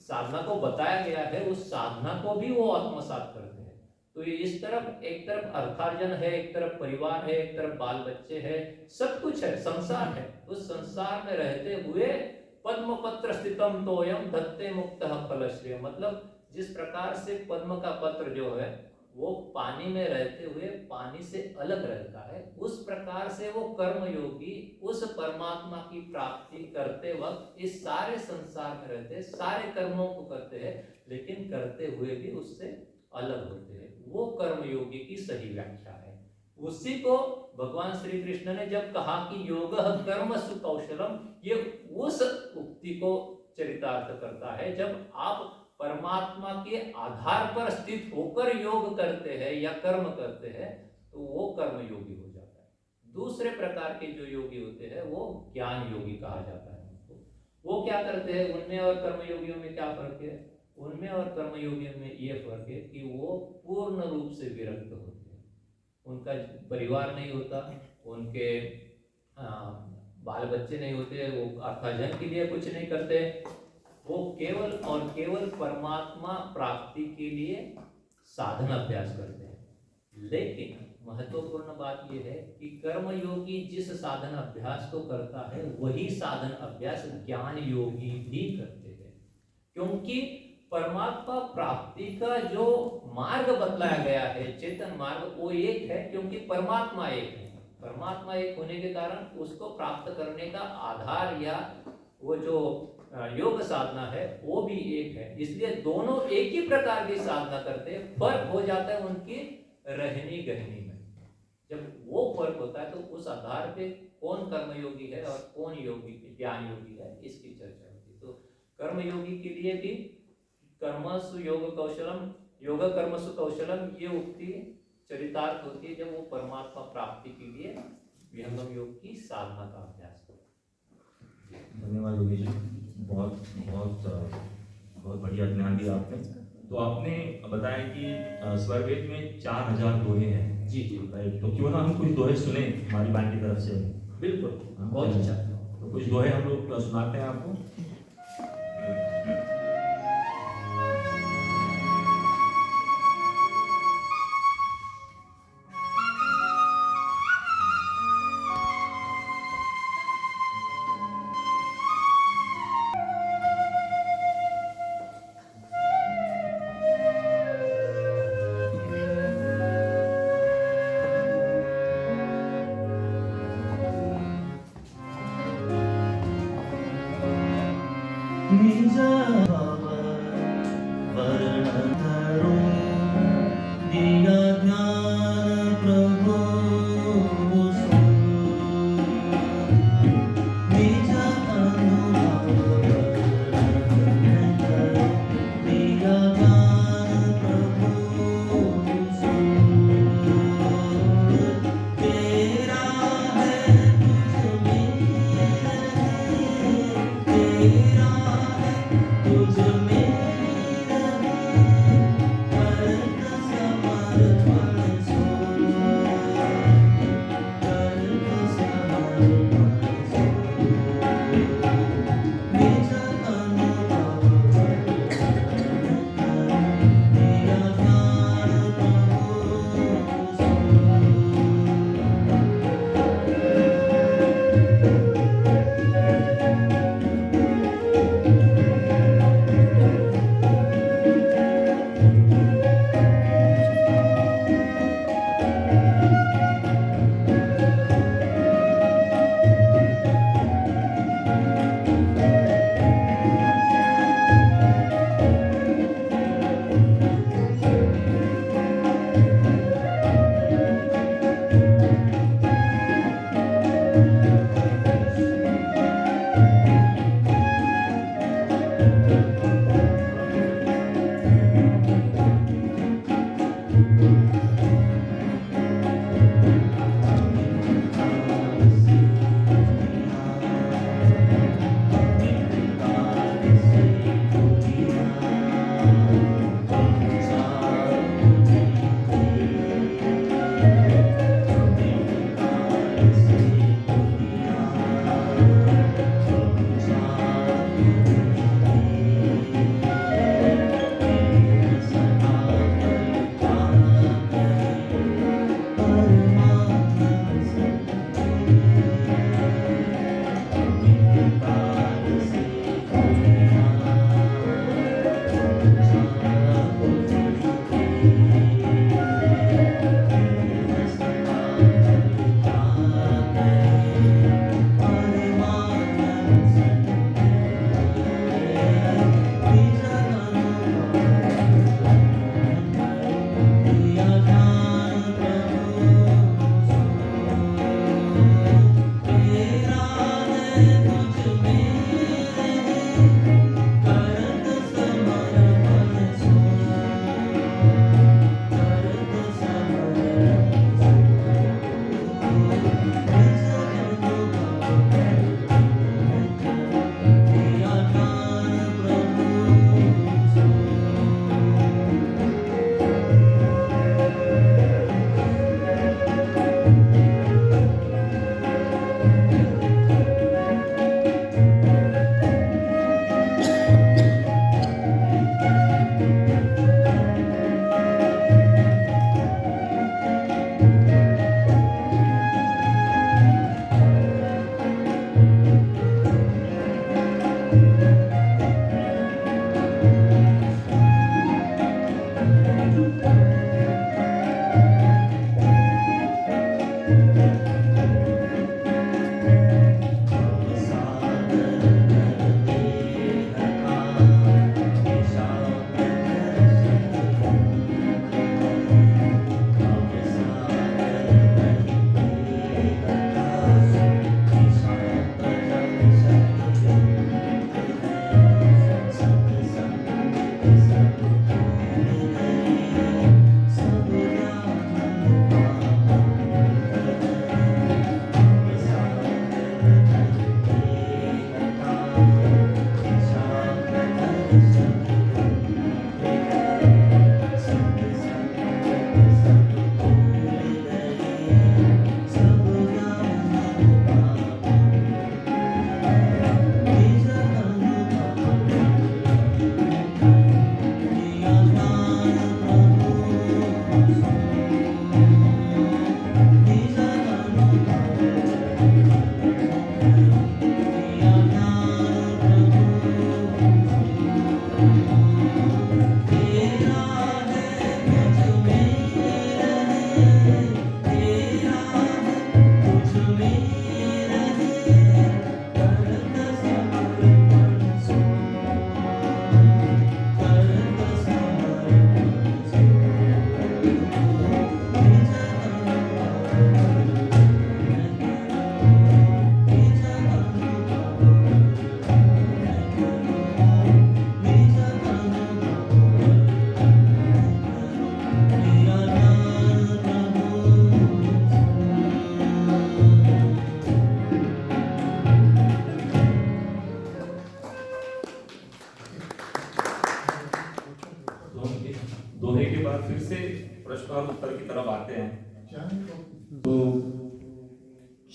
साधना को बताया गया है, उस साधना को भी वो आत्मसात करते हैं। तो ये इस तरफ, एक तरफ अर्थार्जन है, एक तरफ परिवार है, एक तरफ बाल बच्चे हैं, सब कुछ है, संसार है। उस संसार में रहते हुए पद्म पत्र स्थितम तोयम धत्ते मुक्तः फलश्रेय, मतलब जिस प्रकार से पद्म का पत्र जो है वो पानी में रहते हुए पानी से अलग रहता है, उस प्रकार से वो कर्म योगी उस परमात्मा की प्राप्ति करते वक्त इस सारे संसार में रहते हैं, सारे कर्मों को करते हैं, लेकिन करते हुए भी उससे अलग होते हैं। वो कर्म योगी की सही व्याख्या है। उसी को भगवान श्री कृष्ण ने जब कहा कि योगः कर्मसु कौशलम, ये उस उक्ति को चरितार्थ करता है। जब आप परमात्मा के आधार पर स्थित होकर योग करते हैं या कर्म करते हैं, तो वो कर्म योगी हो जाता है। दूसरे प्रकार के जो योगी होते हैं वो ज्ञान योगी कहा जाता है। वो क्या करते हैं, उनमें और कर्म योगियों में क्या फर्क है? उनमें और कर्म योगियों में ये फर्क है कि वो पूर्ण रूप से विरक्त होते हैं। उनका परिवार नहीं होता, उनके बाल बच्चे नहीं होते, वो अर्थार्जन के लिए कुछ नहीं करते, वो केवल और केवल परमात्मा प्राप्ति के लिए साधना अभ्यास करते हैं। लेकिन महत्वपूर्ण बात यह है कि कर्मयोगी जिस साधन अभ्यास को करता है वही साधन अभ्यास ज्ञान योगी भी करते हैं, क्योंकि परमात्मा प्राप्ति का जो मार्ग बतलाया गया है, चेतन मार्ग, वो एक है, क्योंकि परमात्मा एक है। परमात्मा एक होने के कारण उसको प्राप्त करने का आधार या वो जो योग साधना है वो भी एक है, इसलिए दोनों एक ही प्रकार की साधना करते हैं। फर्क हो जाता है उनकी रहनी गहनी में। जब वो फर्क होता है तो उस आधार पे कौन कर्मयोगी है और कौन योगी ज्ञान योगी है, इसकी चर्चा होती है। तो कर्मयोगी के लिए भी कर्मसु योग कौशलम, योग कर्मसु कौशलम, ये उक्ति चरितार्थ होती है जब वो परमात्मा प्राप्ति के लिए विहंगम योग की साधना का अभ्यास करते हैं। धन्यवाद योगी जी, बहुत बहुत बहुत बढ़िया ज्ञान दिया आपने। तो आपने बताया कि स्वरवेद में 4000 दोहे हैं। जी जी, राइट, तो क्यों ना हम कुछ दोहे सुने हमारी बैंड की तरफ से। बिल्कुल, बहुत अच्छा। तो कुछ दोहे हम लोग सुनाते हैं आपको। तेरा है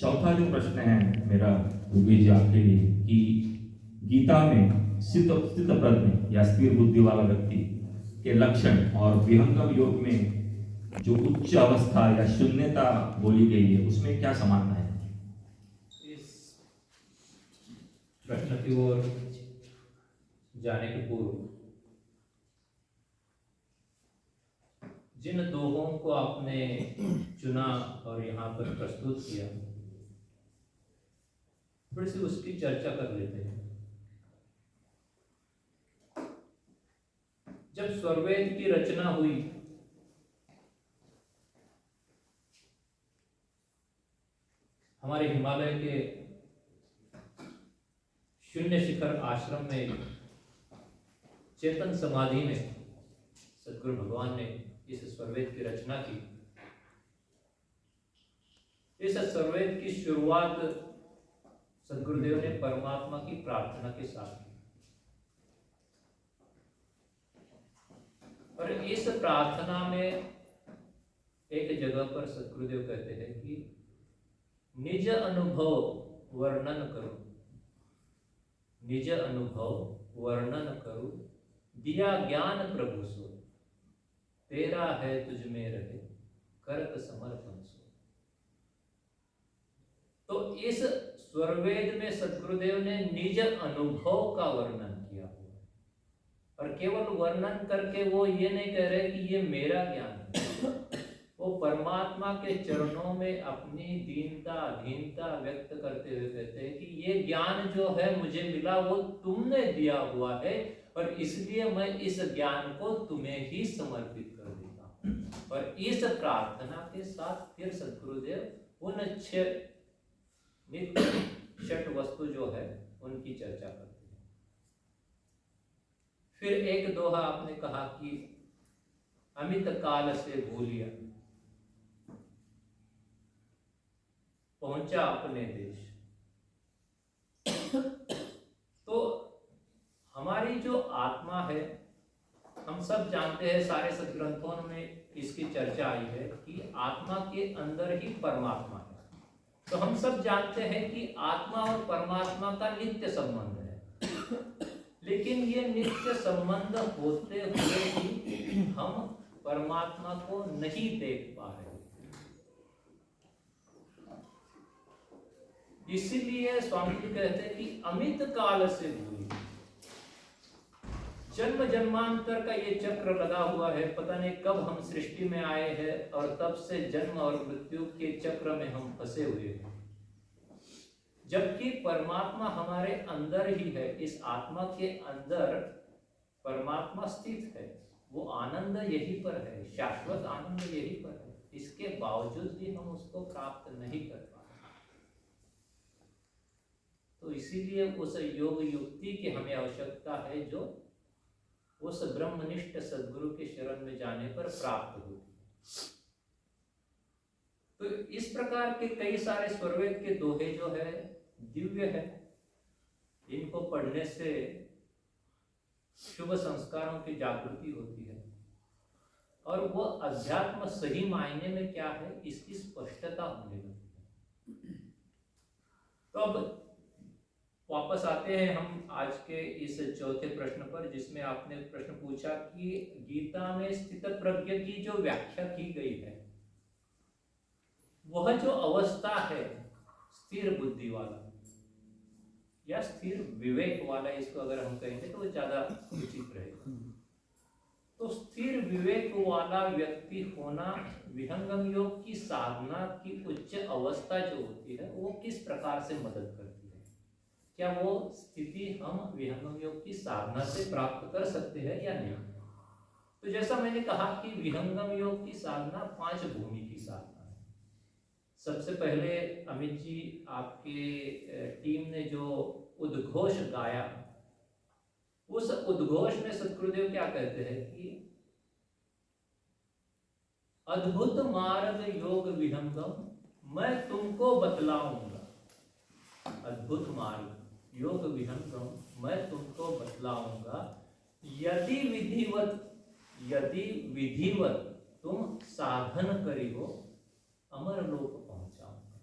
चौथा जो प्रश्न है मेरा योगेश जी आपके लिए कि गीता में स्थित प्रज्ञ या स्थिर बुद्धि वाला व्यक्ति के लक्षण और विहंगम योग में जो उच्च अवस्था या शून्यता बोली गई है उसमें क्या समानता है? इस प्रश्न की ओर जाने के पूर्व जिन दोहों को आपने चुना और यहाँ पर प्रस्तुत किया, थोड़ी सी उसकी चर्चा कर लेते हैं। जब स्वरवेद की रचना हुई हमारे हिमालय के शून्य शिखर आश्रम में चेतन समाधि में सद्गुरु भगवान ने इस स्वरवेद की रचना की। इस स्वरवेद की शुरुआत सद्गुरुदेव ने परमात्मा की प्रार्थना के साथ की और इस प्रार्थना में एक जगह पर सद्गुरुदेव कहते हैं कि निज अनुभव वर्णन करो, निज अनुभव वर्णन करो, दिया ज्ञान प्रभु सो, तेरा है तुझ में रहे करत समर्पण सो। तो इस स्वरवेद में सद्गुरुदेव ने निज अनुभव का वर्णन किया हुआ है और केवल वर्णन करके वो ये नहीं कह रहे कि ये मेरा ज्ञान है, वो परमात्मा के चरणों में अपनी दीनता अधीनता व्यक्त करते हुए कहते हैं कि ये ज्ञान जो है मुझे मिला वो तुमने दिया हुआ है और इसलिए मैं इस ज्ञान को तुम्हें ही समर्पित कर देता हूं। और इस प्रार्थना के साथ फिर सद्गुरुदेव उन नित्य षट वस्तु जो है उनकी चर्चा करते हैं। फिर एक दोहा आपने कहा कि अमित काल से भूलिया पहुंचा अपने देश। तो हमारी जो आत्मा है, हम सब जानते हैं, सारे सद्ग्रंथों में इसकी चर्चा आई है कि आत्मा के अंदर ही परमात्मा है। तो हम सब जानते हैं कि आत्मा और परमात्मा का नित्य संबंध है, लेकिन ये नित्य संबंध होते हुए भी हम परमात्मा को नहीं देख पा रहे। इसीलिए स्वामी जी कहते हैं कि अमित काल से भूली, जन्म जन्मांतर का ये चक्र लगा हुआ है, पता नहीं कब हम सृष्टि में आए हैं और तब से जन्म और मृत्यु के चक्र में हम फंसे हुए हैं, जबकि परमात्मा हमारे अंदर ही है। इस आत्मा के अंदर परमात्मा स्थित है, वो आनंद यहीं पर है, शाश्वत आनंद यहीं पर है। इसके बावजूद भी हम उसको प्राप्त नहीं कर पा रहे। तो इसीलिए उस योग युक्ति की हमें आवश्यकता है जो उस ब्रह्मनिष्ठ सद्गुरु के शरण में जाने पर प्राप्त होती। तो इस प्रकार के कई सारे स्वरवेद के दोहे जो है दिव्य है, इनको पढ़ने से शुभ संस्कारों की जागृति होती है और वो अध्यात्म सही मायने में क्या है इसकी स्पष्टता होने लगती है। तो अब वापस आते हैं हम आज के इस चौथे प्रश्न पर, जिसमें आपने प्रश्न पूछा कि गीता में स्थित प्रज्ञ की जो व्याख्या की गई है वह जो अवस्था है स्थिर बुद्धि वाला या स्थिर विवेक वाला, इसको अगर हम कहेंगे तो ज्यादा उचित रहेगा। तो स्थिर विवेक वाला व्यक्ति होना विहंगम योग की साधना की उच्च अवस्था जो होती है वो किस प्रकार से मदद करती है? क्या वो स्थिति हम विहंगम योग की साधना से प्राप्त कर सकते हैं या नहीं? तो जैसा मैंने कहा कि विहंगम योग की साधना 5 भूमि की साधना है। सबसे पहले अमित जी आपके टीम ने जो उद्घोष गाया, उस उद्घोष में सद्गुरुदेव क्या कहते हैं कि अद्भुत मार्ग योग विहंगम मैं तुमको बतलाऊंगा। अद्भुत मार्ग योग विहंगम मैं तुमको बतलाऊंगा, यदि विधिवत तुम साधन करी हो अमर लोक पहुंचाऊंगा।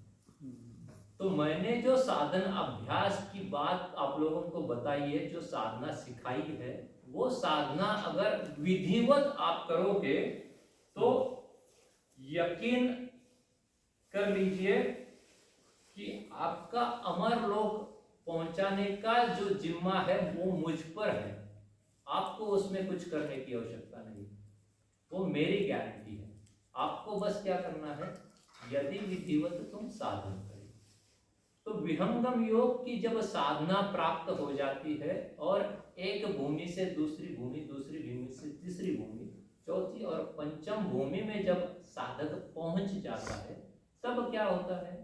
तो मैंने जो साधन अभ्यास की बात आप लोगों को बताई है, जो साधना सिखाई है, वो साधना अगर विधिवत आप करोगे तो यकीन कर लीजिए कि आपका अमर लोक पहुंचाने का जो जिम्मा है वो मुझ पर है। आपको उसमें कुछ करने की आवश्यकता नहीं, वो मेरी गारंटी है। आपको बस क्या करना है, यदि विधिवत तुम साधन करें तो विहंगम योग की जब साधना प्राप्त हो जाती है और एक भूमि से दूसरी भूमि, दूसरी भूमि से तीसरी भूमि, चौथी और पंचम भूमि में जब साधक पहुंच जाता है, तब क्या होता है?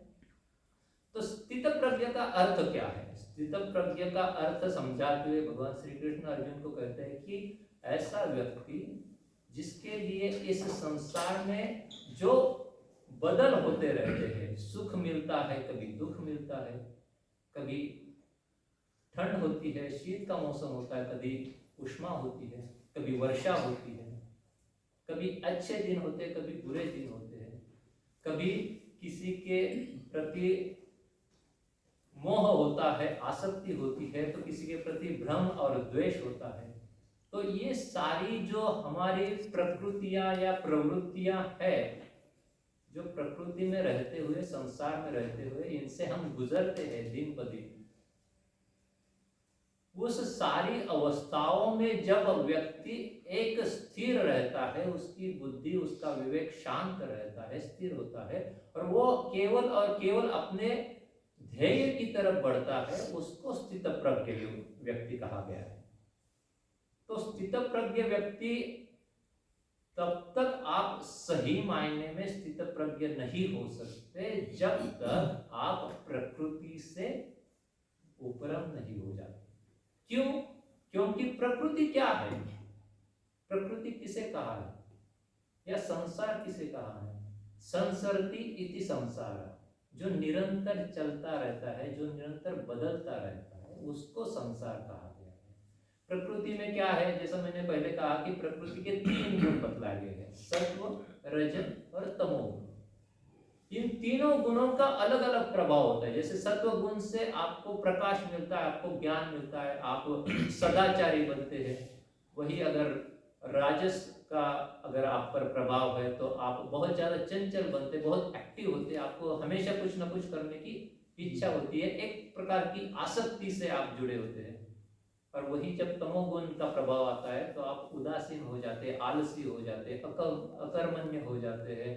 तो स्थित प्रज्ञ का अर्थ क्या है? स्थित प्रज्ञ का अर्थ समझाते हुए भगवान श्री कृष्ण अर्जुन को कहते हैं कि ऐसा व्यक्ति जिसके लिए इस संसार में जो बदल होते रहते हैं, सुख मिलता है, कभी दुख मिलता है, कभी ठंड होती है, शीत का मौसम होता है, कभी उष्मा होती है, कभी वर्षा होती है, कभी अच्छे दिन होते हैं, कभी बुरे दिन होते हैं, कभी किसी के प्रति मोह होता है, आसक्ति होती है, तो किसी के प्रति भ्रम और द्वेष होता है। तो ये सारी जो हमारी प्रकृतियां या प्रवृत्तियां है, जो प्रकृति में रहते हुए, संसार में रहते हुए, इनसे हम गुजरते हैं दिन ब दिन। उस सारी अवस्थाओं में जब व्यक्ति एक स्थिर रहता है, उसकी बुद्धि, उसका विवेक शांत रहता है, स्थिर होता है, और वो केवल और केवल अपने ध्येय की तरफ बढ़ता है, उसको स्थित प्रज्ञ व्यक्ति कहा गया है। तो स्थित प्रज्ञ व्यक्ति तब तक आप सही मायने में स्थित प्रज्ञ नहीं हो सकते जब तक आप प्रकृति से उपरम नहीं हो जाते। क्यों? क्योंकि प्रकृति क्या है? प्रकृति किसे कहा है, या संसार किसे कहा है? संसरति इति संसार, जो निरंतर चलता रहता है, जो निरंतर बदलता रहता है, उसको संसार कहा गया है। प्रकृति में क्या है? जैसा मैंने पहले कहा कि प्रकृति के 3 गुण बतलाए गए हैं, सत्व, रजन और तमोगुण। इन तीनों गुणों का अलग अलग प्रभाव होता है। जैसे सत्व गुण से आपको प्रकाश मिलता है, आपको ज्ञान मिलता है, आप सदाचारी बनते हैं। वही अगर राजस का अगर आप पर प्रभाव है तो आप बहुत ज्यादा चंचल बनते, बहुत एक्टिव होते, आपको हमेशा कुछ ना कुछ करने की इच्छा होती है, एक प्रकार की आसक्ति से आप जुड़े होते हैं। और वही जब तमोगुण का प्रभाव आता है तो आप उदासीन हो जाते हैं, आलसी हो जाते हैं, अकर्मण्य हो जाते हैं,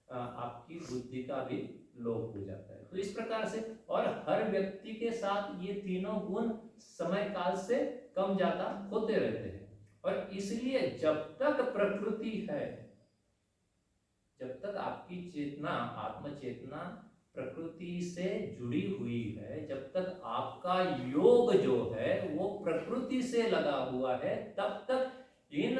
आपकी बुद्धि का भी लोप हो जाता है। तो इस प्रकार से, और हर व्यक्ति के साथ ये तीनों गुण समय काल से कम ज्यादा होते रहते हैं। और इसलिए जब तक प्रकृति है, जब तक आपकी चेतना, आत्म चेतना प्रकृति से जुड़ी हुई है, जब तक आपका योग जो है वो प्रकृति से लगा हुआ है, तब तक इन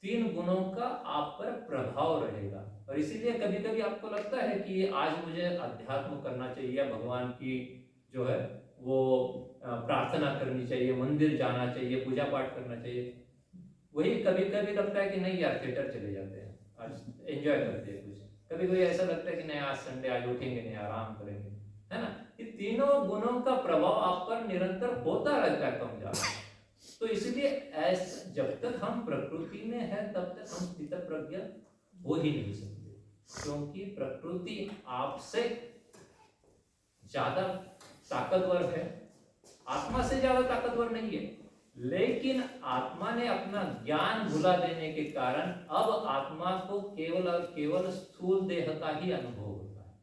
3 गुणों का आप पर प्रभाव रहेगा। और इसीलिए कभी कभी आपको लगता है कि आज मुझे अध्यात्म करना चाहिए, भगवान की जो है वो प्रार्थना करनी चाहिए, मंदिर जाना चाहिए, पूजा पाठ करना चाहिए। वही कभी कभी लगता है कि नहीं यार, थिएटर चले जाते हैं, आज एंजॉय करते हैं कुछ। कभी कभी ऐसा लगता है कि नहीं आज संडे, आज उठेंगे नहीं, आराम करेंगे, है ना। ये तीनों गुणों का प्रभाव आप पर निरंतर होता रहता है, कम ज्यादा। तो इसलिए ऐसा जब तक हम प्रकृति में है तब तक हम स्थित प्रज्ञ हो ही नहीं सकते, क्योंकि प्रकृति आपसे ज्यादा ताकतवर है, आत्मा से ज्यादा ताकतवर नहीं है। लेकिन आत्मा ने अपना ज्ञान भुला देने के कारण अब आत्मा को केवल और केवल स्थूल देह का ही अनुभव होता है।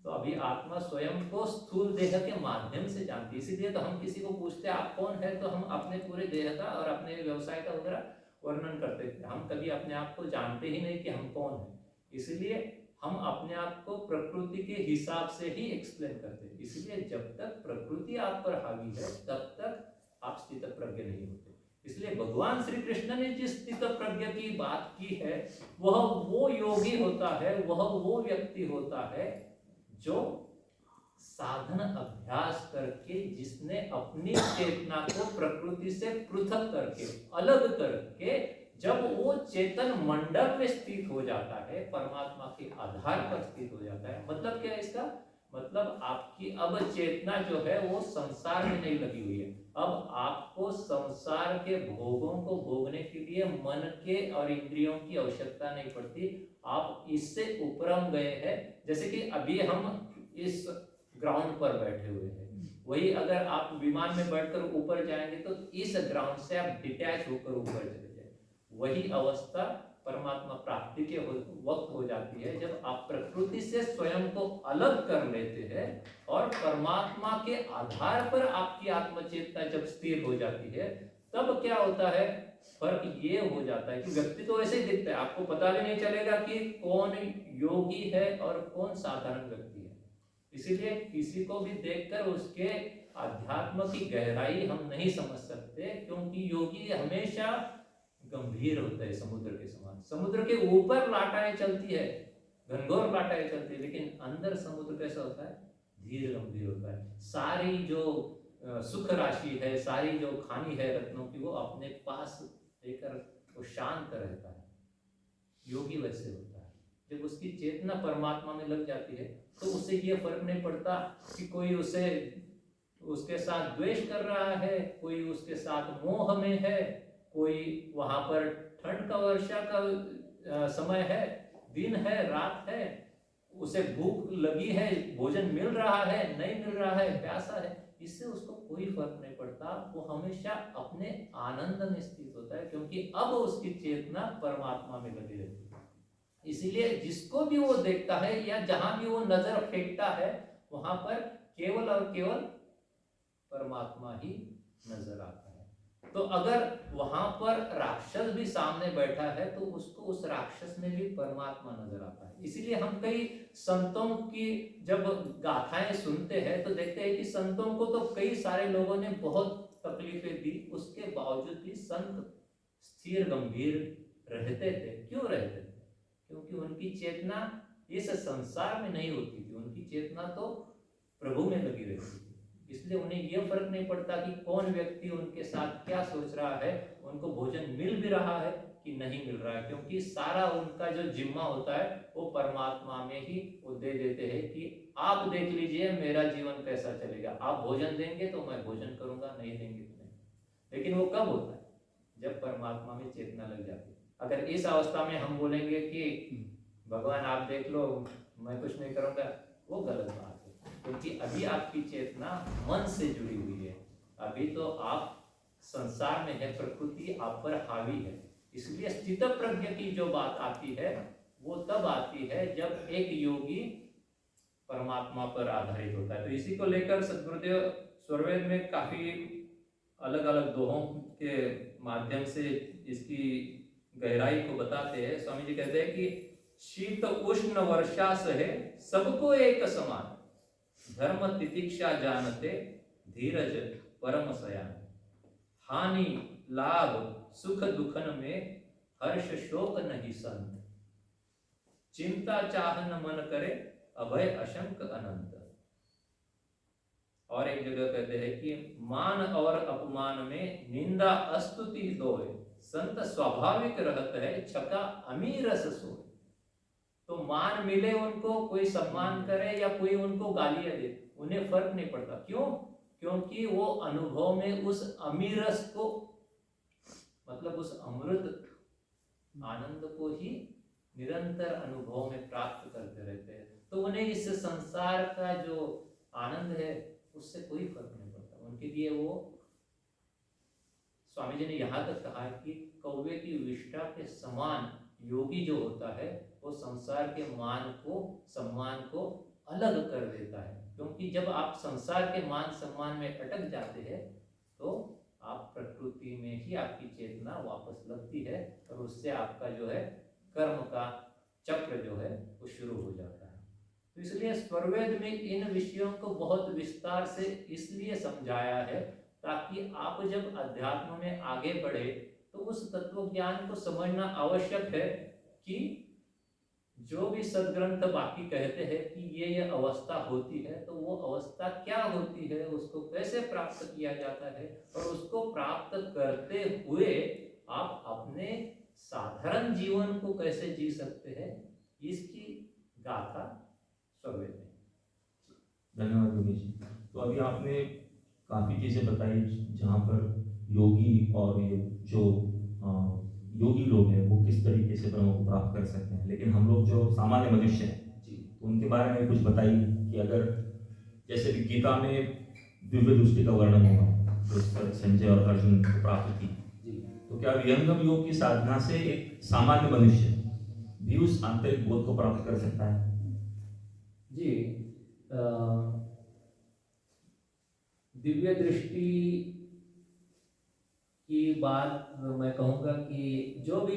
तो अभी आत्मा स्वयं को स्थूल देह के माध्यम से जानती है। इसीलिए तो हम किसी को पूछते हैं आप कौन है, तो हम अपने पूरे देह का और अपने व्यवसाय का वगैरह वर्णन करते थे। हम कभी अपने आप को जानते ही नहीं कि हम कौन है। इसलिए हम अपने आप को प्रकृति के हिसाब से ही एक्सप्लेन करते हैं। इसलिए जब तक प्रकृति आप पर हावी है तब तक आप स्थित प्रज्ञ नहीं होते। इसलिए भगवान श्री कृष्ण ने जिस स्थित प्रज्ञ की बात की है वह वो योगी होता है, वह वो व्यक्ति होता है जो साधन अभ्यास करके, जिसने अपनी चेतना को प्रकृति से पृथक करके, अलग करके, जब वो चेतन मंडल में स्थित हो जाता है, परमात्मा के आधार पर स्थित हो जाता है। मतलब क्या है इसका? मतलब आपकी अब चेतना जो है वो संसार में नहीं लगी हुई है। अब आपको संसार के भोगों को भोगने के लिए मन के और इंद्रियों की आवश्यकता नहीं पड़ती। आप इससे उपरम गए हैं। जैसे कि अभी हम इस ग्राउंड पर बैठे हुए हैं, वही अगर आप विमान में बैठकर ऊपर जाएंगे तो इस ग्राउंड से आप डिटैच होकर ऊपर चले जाए। वही अवस्था परमात्मा प्राप्ति के वक्त हो जाती है जब आप प्रकृति से स्वयं को अलग कर लेते हैं और परमात्मा के आधार पर आपकी आत्मचेतना जब स्थिर हो जाती है, तब क्या होता है, फर्क ये हो जाता है कि व्यक्ति तो ऐसे ही दिखता है, आपको पता भी नहीं चलेगा कि कौन योगी है और कौन साधारण व्यक्ति है। इसीलिए किसी को भी देखकर उसके अध्यात्म की गहराई हम नहीं समझ सकते, क्योंकि योगी हमेशा गंभीर होता है समुद्र के समान। समुद्र के ऊपर लाटाएं चलती है, घनघोर लाटाएं चलती है, लेकिन अंदर समुद्र कैसा होता है, धीर गंभीर होता है। सारी जो सुख राशि है, सारी जो खानी है रत्नों की, वो अपने पास लेकर वो शांत रहता है। योगी वैसे होता है, जब उसकी चेतना परमात्मा में लग जाती है तो उससे ये फर्क नहीं पड़ता कि कोई उसके साथ द्वेष कर रहा है, कोई उसके साथ मोह में है, कोई वहां पर ठंड का वर्षा का समय है, दिन है, रात है, उसे भूख लगी है, भोजन मिल रहा है, नहीं मिल रहा है, प्यासा है, इससे उसको कोई फर्क नहीं पड़ता। वो हमेशा अपने आनंद में स्थित होता है, क्योंकि अब उसकी चेतना परमात्मा में लगी रहती है। इसीलिए जिसको भी वो देखता है या जहां भी वो नजर फेंकता है, वहां पर केवल और केवल परमात्मा ही नजर आता है। तो अगर वहां पर राक्षस भी सामने बैठा है तो उसको उस राक्षस में भी परमात्मा नजर आता है। इसीलिए हम कई संतों की जब गाथाएं सुनते हैं तो देखते हैं कि संतों को तो कई सारे लोगों ने बहुत तकलीफें दी, उसके बावजूद भी संत स्थिर गंभीर रहते थे। क्यों रहते थे? क्योंकि उनकी चेतना इस संसार में नहीं होती थी, उनकी चेतना तो प्रभु में लगी रहती थी। इसलिए उन्हें यह फर्क नहीं पड़ता कि कौन व्यक्ति उनके साथ क्या सोच रहा है, उनको भोजन मिल भी रहा है कि नहीं मिल रहा है, क्योंकि सारा उनका जो जिम्मा होता है वो परमात्मा में ही वो दे देते हैं कि आप देख लीजिए मेरा जीवन कैसा चलेगा, आप भोजन देंगे तो मैं भोजन करूंगा, नहीं देंगे तो नहीं। लेकिन वो कब होता है? जब परमात्मा में चेतना लग जाती है। अगर इस अवस्था में हम बोलेंगे कि भगवान आप देख लो, मैं कुछ नहीं करूंगा, वो गलत बात है, क्योंकि अभी आपकी चेतना मन से जुड़ी हुई है। अभी तो आप संसार में है, प्रकृति आप पर हावी है। इसलिए स्थित प्रज्ञ की जो बात आती है वो तब आती है जब एक योगी परमात्मा पर आधारित होता है। तो इसी को लेकर सद्गुरुदेव स्वरवेद में काफी अलग अलग दोहों के माध्यम से इसकी गहराई को बताते हैं। स्वामी जी कहते हैं कि शीत उष्ण वर्षा सहे सबको एक समान, धर्म तितिक्षा जानते धीरज परम सयान, हानि लाभ सुख दुखन में हर्ष शोक नहीं संत, चिंता चाहन मन करे अभय अशंक अनंत। और एक जगह कहते हैं कि मान और अपमान में निंदा अस्तुति दोय, संत स्वाभाविक रहत है छका अमीरस सोय। तो मान मिले उनको, कोई सम्मान करे या कोई उनको गालियां दे, उन्हें फर्क नहीं पड़ता। क्यों? क्योंकि वो अनुभव में उस अमीरस को, मतलब उस अमृत आनंद को ही निरंतर अनुभव में प्राप्त करते रहते हैं। तो उन्हें इस संसार का जो आनंद है उससे कोई फर्क नहीं पड़ता। उनके लिए वो, स्वामी जी ने यहाँ तक कहा कि कौवे की विष्ठा के समान योगी जो होता है वो संसार के मान को, सम्मान को अलग कर देता है। क्योंकि जब आप संसार के मान सम्मान में अटक जाते हैं तो आप प्रकृति में ही आपकी चेतना वापस लगती है और उससे आपका जो है कर्म का चक्र जो है वो शुरू हो जाता है। तो इसलिए स्वरवेद में इन विषयों को बहुत विस्तार से इसलिए समझाया है ताकि आप जब अध्यात्म में आगे बढ़े तो उस तत्व ज्ञान को समझना आवश्यक है कि जो भी सदग्रंथ बाकी कहते हैं कि ये अवस्था होती है, तो वो अवस्था क्या होती है, उसको कैसे प्राप्त किया जाता है और उसको प्राप्त करते हुए आप अपने साधारण जीवन को कैसे जी सकते हैं, इसकी गाथा स्वरवेद में। धन्यवाद योगेश जी। तो अभी आपने काफ़ी चीज़ें बताई जहाँ पर योगी और ये जो योगी लोग हैं वो किस तरीके से ब्रह्म को प्राप्त कर सकते हैं, लेकिन हम लोग जो सामान्य मनुष्य हैं जी, तो उनके बारे में कुछ बताइए कि अगर जैसे कि गीता में दिव्य दृष्टि का वर्णन हुआ तो इस पर संजय और अर्जुन को प्राप्त थी जी, तो क्या विहंगम योग की साधना से एक सामान्य मनुष्य भी उस आंतरिक बोध को प्राप्त कर सकता है? जी, दिव्य दृष्टि की बात मैं कहूँगा कि जो भी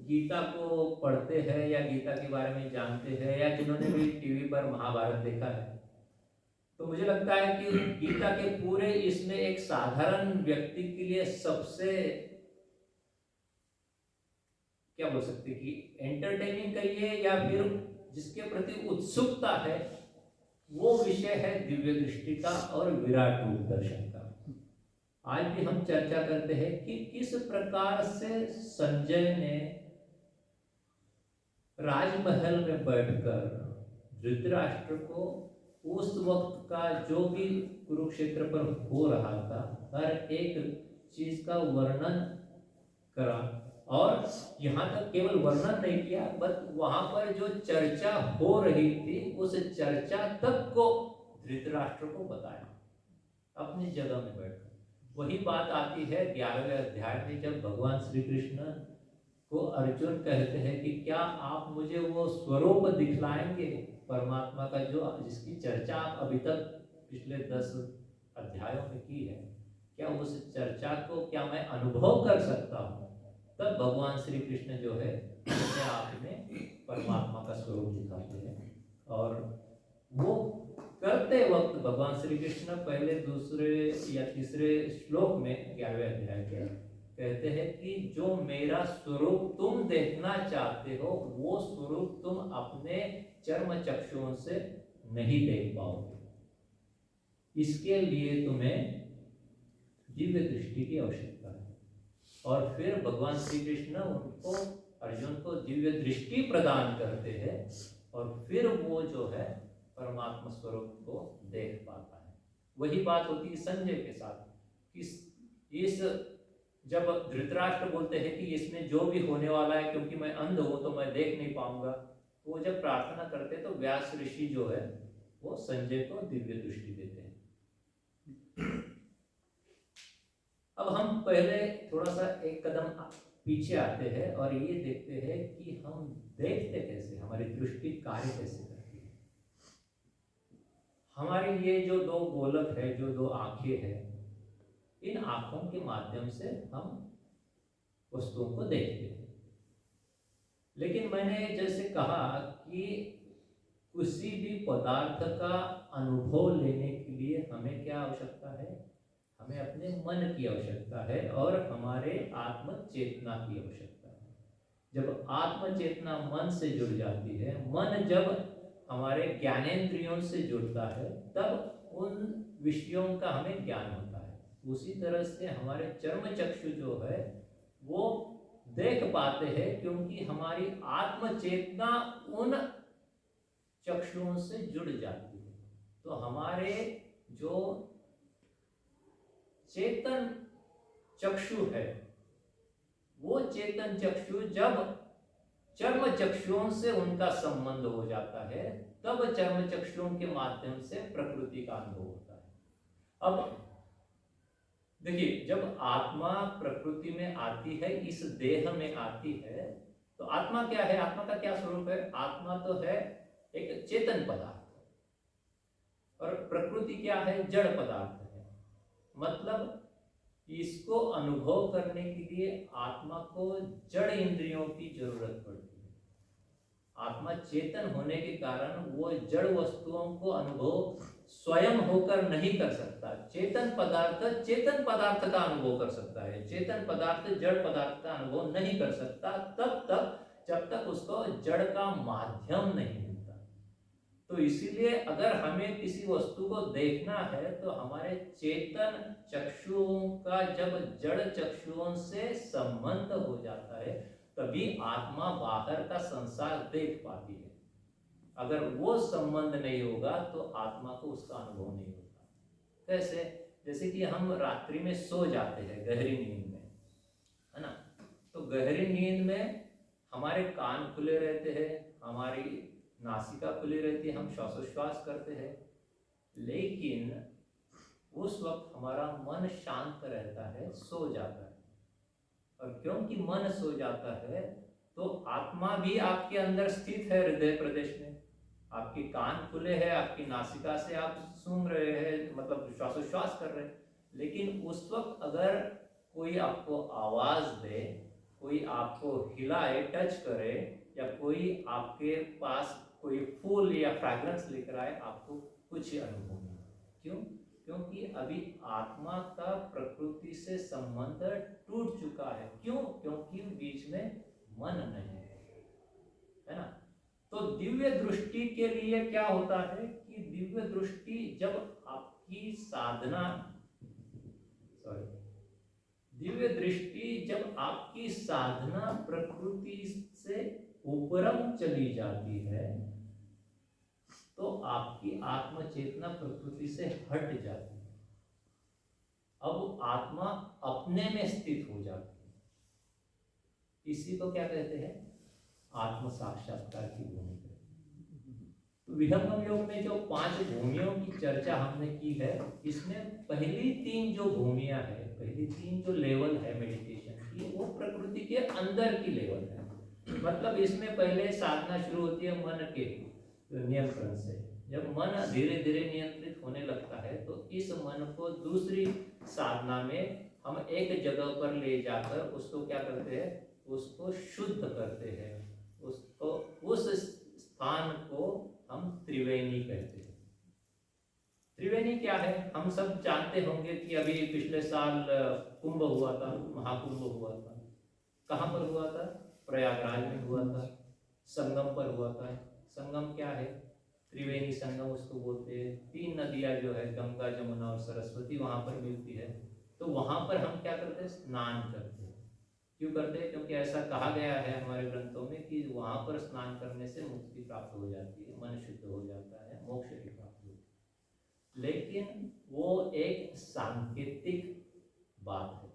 गीता को पढ़ते हैं या गीता के बारे में जानते हैं या जिन्होंने भी टीवी पर महाभारत देखा है, तो मुझे लगता है कि गीता के पूरे इसमें एक साधारण व्यक्ति के लिए सबसे क्या बोल सकते हैं कि एंटरटेनिंग कहिए या फिर जिसके प्रति उत्सुकता है, वो विषय है दिव्य दृष्टि का और विराट रूप दर्शन का। आज भी हम चर्चा करते हैं कि किस प्रकार से संजय ने राजमहल में बैठकर धृतराष्ट्र को उस वक्त का जो भी कुरुक्षेत्र पर हो रहा था हर एक चीज का वर्णन करा, और यहाँ तक केवल वर्णन नहीं किया बट वहां पर जो चर्चा हो रही थी उस चर्चा तक को धृतराष्ट्र को बताया अपनी जगह में बैठकर। वही बात आती है 11वें अध्याय में जब भगवान श्री कृष्ण को अर्जुन कहते हैं कि क्या आप मुझे वो स्वरूप दिखलाएंगे परमात्मा का जो जिसकी चर्चा आप अभी तक पिछले 10 अध्यायों में की है, क्या उस चर्चा को क्या मैं अनुभव कर सकता हूँ? तब भगवान श्री कृष्ण जो है अपने आप में परमात्मा का स्वरूप दिखाते हैं, और वो करते वक्त भगवान श्री कृष्ण पहले दूसरे या तीसरे श्लोक में 11वें अध्याय के कहते हैं कि जो मेरा स्वरूप तुम देखना चाहते हो वो स्वरूप तुम अपने चर्म चक्षुओं से नहीं देख पाओगे, इसके लिए तुम्हें दिव्य दृष्टि की आवश्यकता है। और फिर भगवान श्री कृष्ण उनको अर्जुन को दिव्य दृष्टि प्रदान करते हैं और फिर वो जो है परमात्मा स्वरूप को देख पाता है। वही बात होती है संजय के साथ कि इस जब धृतराष्ट्र बोलते हैं कि इसमें जो भी होने वाला है क्योंकि मैं अंध हूं तो मैं देख नहीं पाऊंगा, तो वो जब प्रार्थना करते तो व्यास ऋषि जो है वो संजय को दिव्य दृष्टि देते हैं। अब हम पहले थोड़ा सा एक कदम पीछे आते हैं और ये देखते हैं कि हम देखते कैसे, हमारी दृष्टि कार्य कैसे करती है। हमारी ये जो दो गोलक है, जो दो आंखें हैं, इन आंखों के माध्यम से हम वस्तुओं को देखते हैं। लेकिन मैंने जैसे कहा कि किसी भी पदार्थ का अनुभव लेने के लिए हमें क्या आवश्यकता है? हमें अपने मन की आवश्यकता है और हमारे आत्म चेतना की आवश्यकता है। जब आत्म चेतना मन से जुड़ जाती है, मन जब हमारे ज्ञानेंद्रियों से जुड़ता है, तब उन विषयों का हमें ज्ञान होता है। उसी तरह से हमारे चर्म चक्षु जो है वो देख पाते हैं क्योंकि हमारी आत्म चेतना उन चक्षुओं से जुड़ जाती है। तो हमारे जो चेतन चक्षु है वो चेतन चक्षु जब चर्म चक्षुओं से उनका संबंध हो जाता है तब चर्म चक्षुओं के माध्यम से प्रकृति का अनुभव होता है। अब देखिए, जब आत्मा प्रकृति में आती है, इस देह में आती है, तो आत्मा क्या है? आत्मा का क्या स्वरूप है? आत्मा तो है एक चेतन पदार्थ और प्रकृति क्या है? जड़ पदार्थ है। मतलब इसको अनुभव करने के लिए आत्मा को जड़ इंद्रियों की जरूरत पड़ती है। आत्मा चेतन होने के कारण वो जड़ वस्तुओं को अनुभव स्वयं होकर नहीं कर सकता। चेतन पदार्थ का अनुभव कर सकता है, चेतन पदार्थ जड़ पदार्थ का अनुभव नहीं कर सकता तब तक जब तक उसको जड़ का माध्यम नहीं मिलता। तो इसीलिए अगर हमें किसी वस्तु को देखना है तो हमारे चेतन चक्षुओं का जब जड़ चक्षुओं से संबंध हो जाता है तभी आत्मा बाहर का संसार देख पाती है। अगर वो संबंध नहीं होगा तो आत्मा को उसका अनुभव नहीं होता। कैसे? जैसे कि हम रात्रि में सो जाते हैं गहरी नींद में, है ना। तो गहरी नींद में हमारे कान खुले रहते हैं, हमारी नासिका खुली रहती है, हम श्वासोश्वास करते हैं, लेकिन उस वक्त हमारा मन शांत रहता है, सो जाता है। और क्योंकि मन सो जाता है तो आत्मा भी आपके अंदर स्थित है, हृदय प्रदेश में। आपके कान खुले हैं, आपकी नासिका से आप सूंघ रहे हैं, मतलब श्वासोश्वास कर रहे हैं, लेकिन उस वक्त अगर कोई आपको आवाज दे, कोई आपको हिलाए, टच करे, या कोई आपके पास कोई फूल या फ्रैग्रेंस लेकर आए, आपको कुछ अनुभव नहीं। क्यों? क्योंकि अभी आत्मा का प्रकृति से संबंध टूट चुका है। क्यों? क्योंकि बीच में मन नहीं है ना। तो दिव्य दृष्टि के लिए क्या होता है कि दिव्य दृष्टि जब आपकी साधना, दिव्य दृष्टि जब आपकी साधना प्रकृति से ऊपरम चली जाती है तो आपकी आत्म चेतना प्रकृति से हट जाती है। अब आत्मा अपने में स्थित हो जाती है। इसी को क्या कहते हैं? आत्म साक्षात्कार की भूमि। तो विहंगम योग में जो 5 भूमियों की चर्चा हमने की है, इसमें पहली 3 जो भूमियां है, पहली 3 जो लेवल है मेडिटेशन की, वो प्रकृति के अंदर की लेवल है। मतलब इसमें पहले साधना शुरू होती है मन के नियंत्रण से। जब मन धीरे धीरे नियंत्रित होने लगता है तो इस मन को दूसरी साधना में हम एक जगह पर ले जाकर उसको क्या करते हैं? उसको शुद्ध करते हैं। उसको, उस स्थान को हम त्रिवेणी कहते हैं। त्रिवेणी क्या है? हम सब जानते होंगे कि अभी पिछले साल कुंभ हुआ था, महाकुंभ हुआ था। कहाँ पर हुआ था? प्रयागराज में हुआ था, संगम पर हुआ था। संगम क्या है? त्रिवेणी संगम उसको बोलते हैं। 3 नदियां जो है, गंगा, जमुना और सरस्वती, वहां पर मिलती है। तो वहां पर हम क्या करते हैं? स्नान करते हैं। क्यों करते हैं? क्योंकि ऐसा कहा गया है हमारे ग्रंथों में कि वहां पर स्नान करने से मुक्ति प्राप्त हो जाती है, मन शुद्ध हो जाता है, मोक्ष की प्राप्ति होती है। लेकिन वो एक सांकेतिक बात है।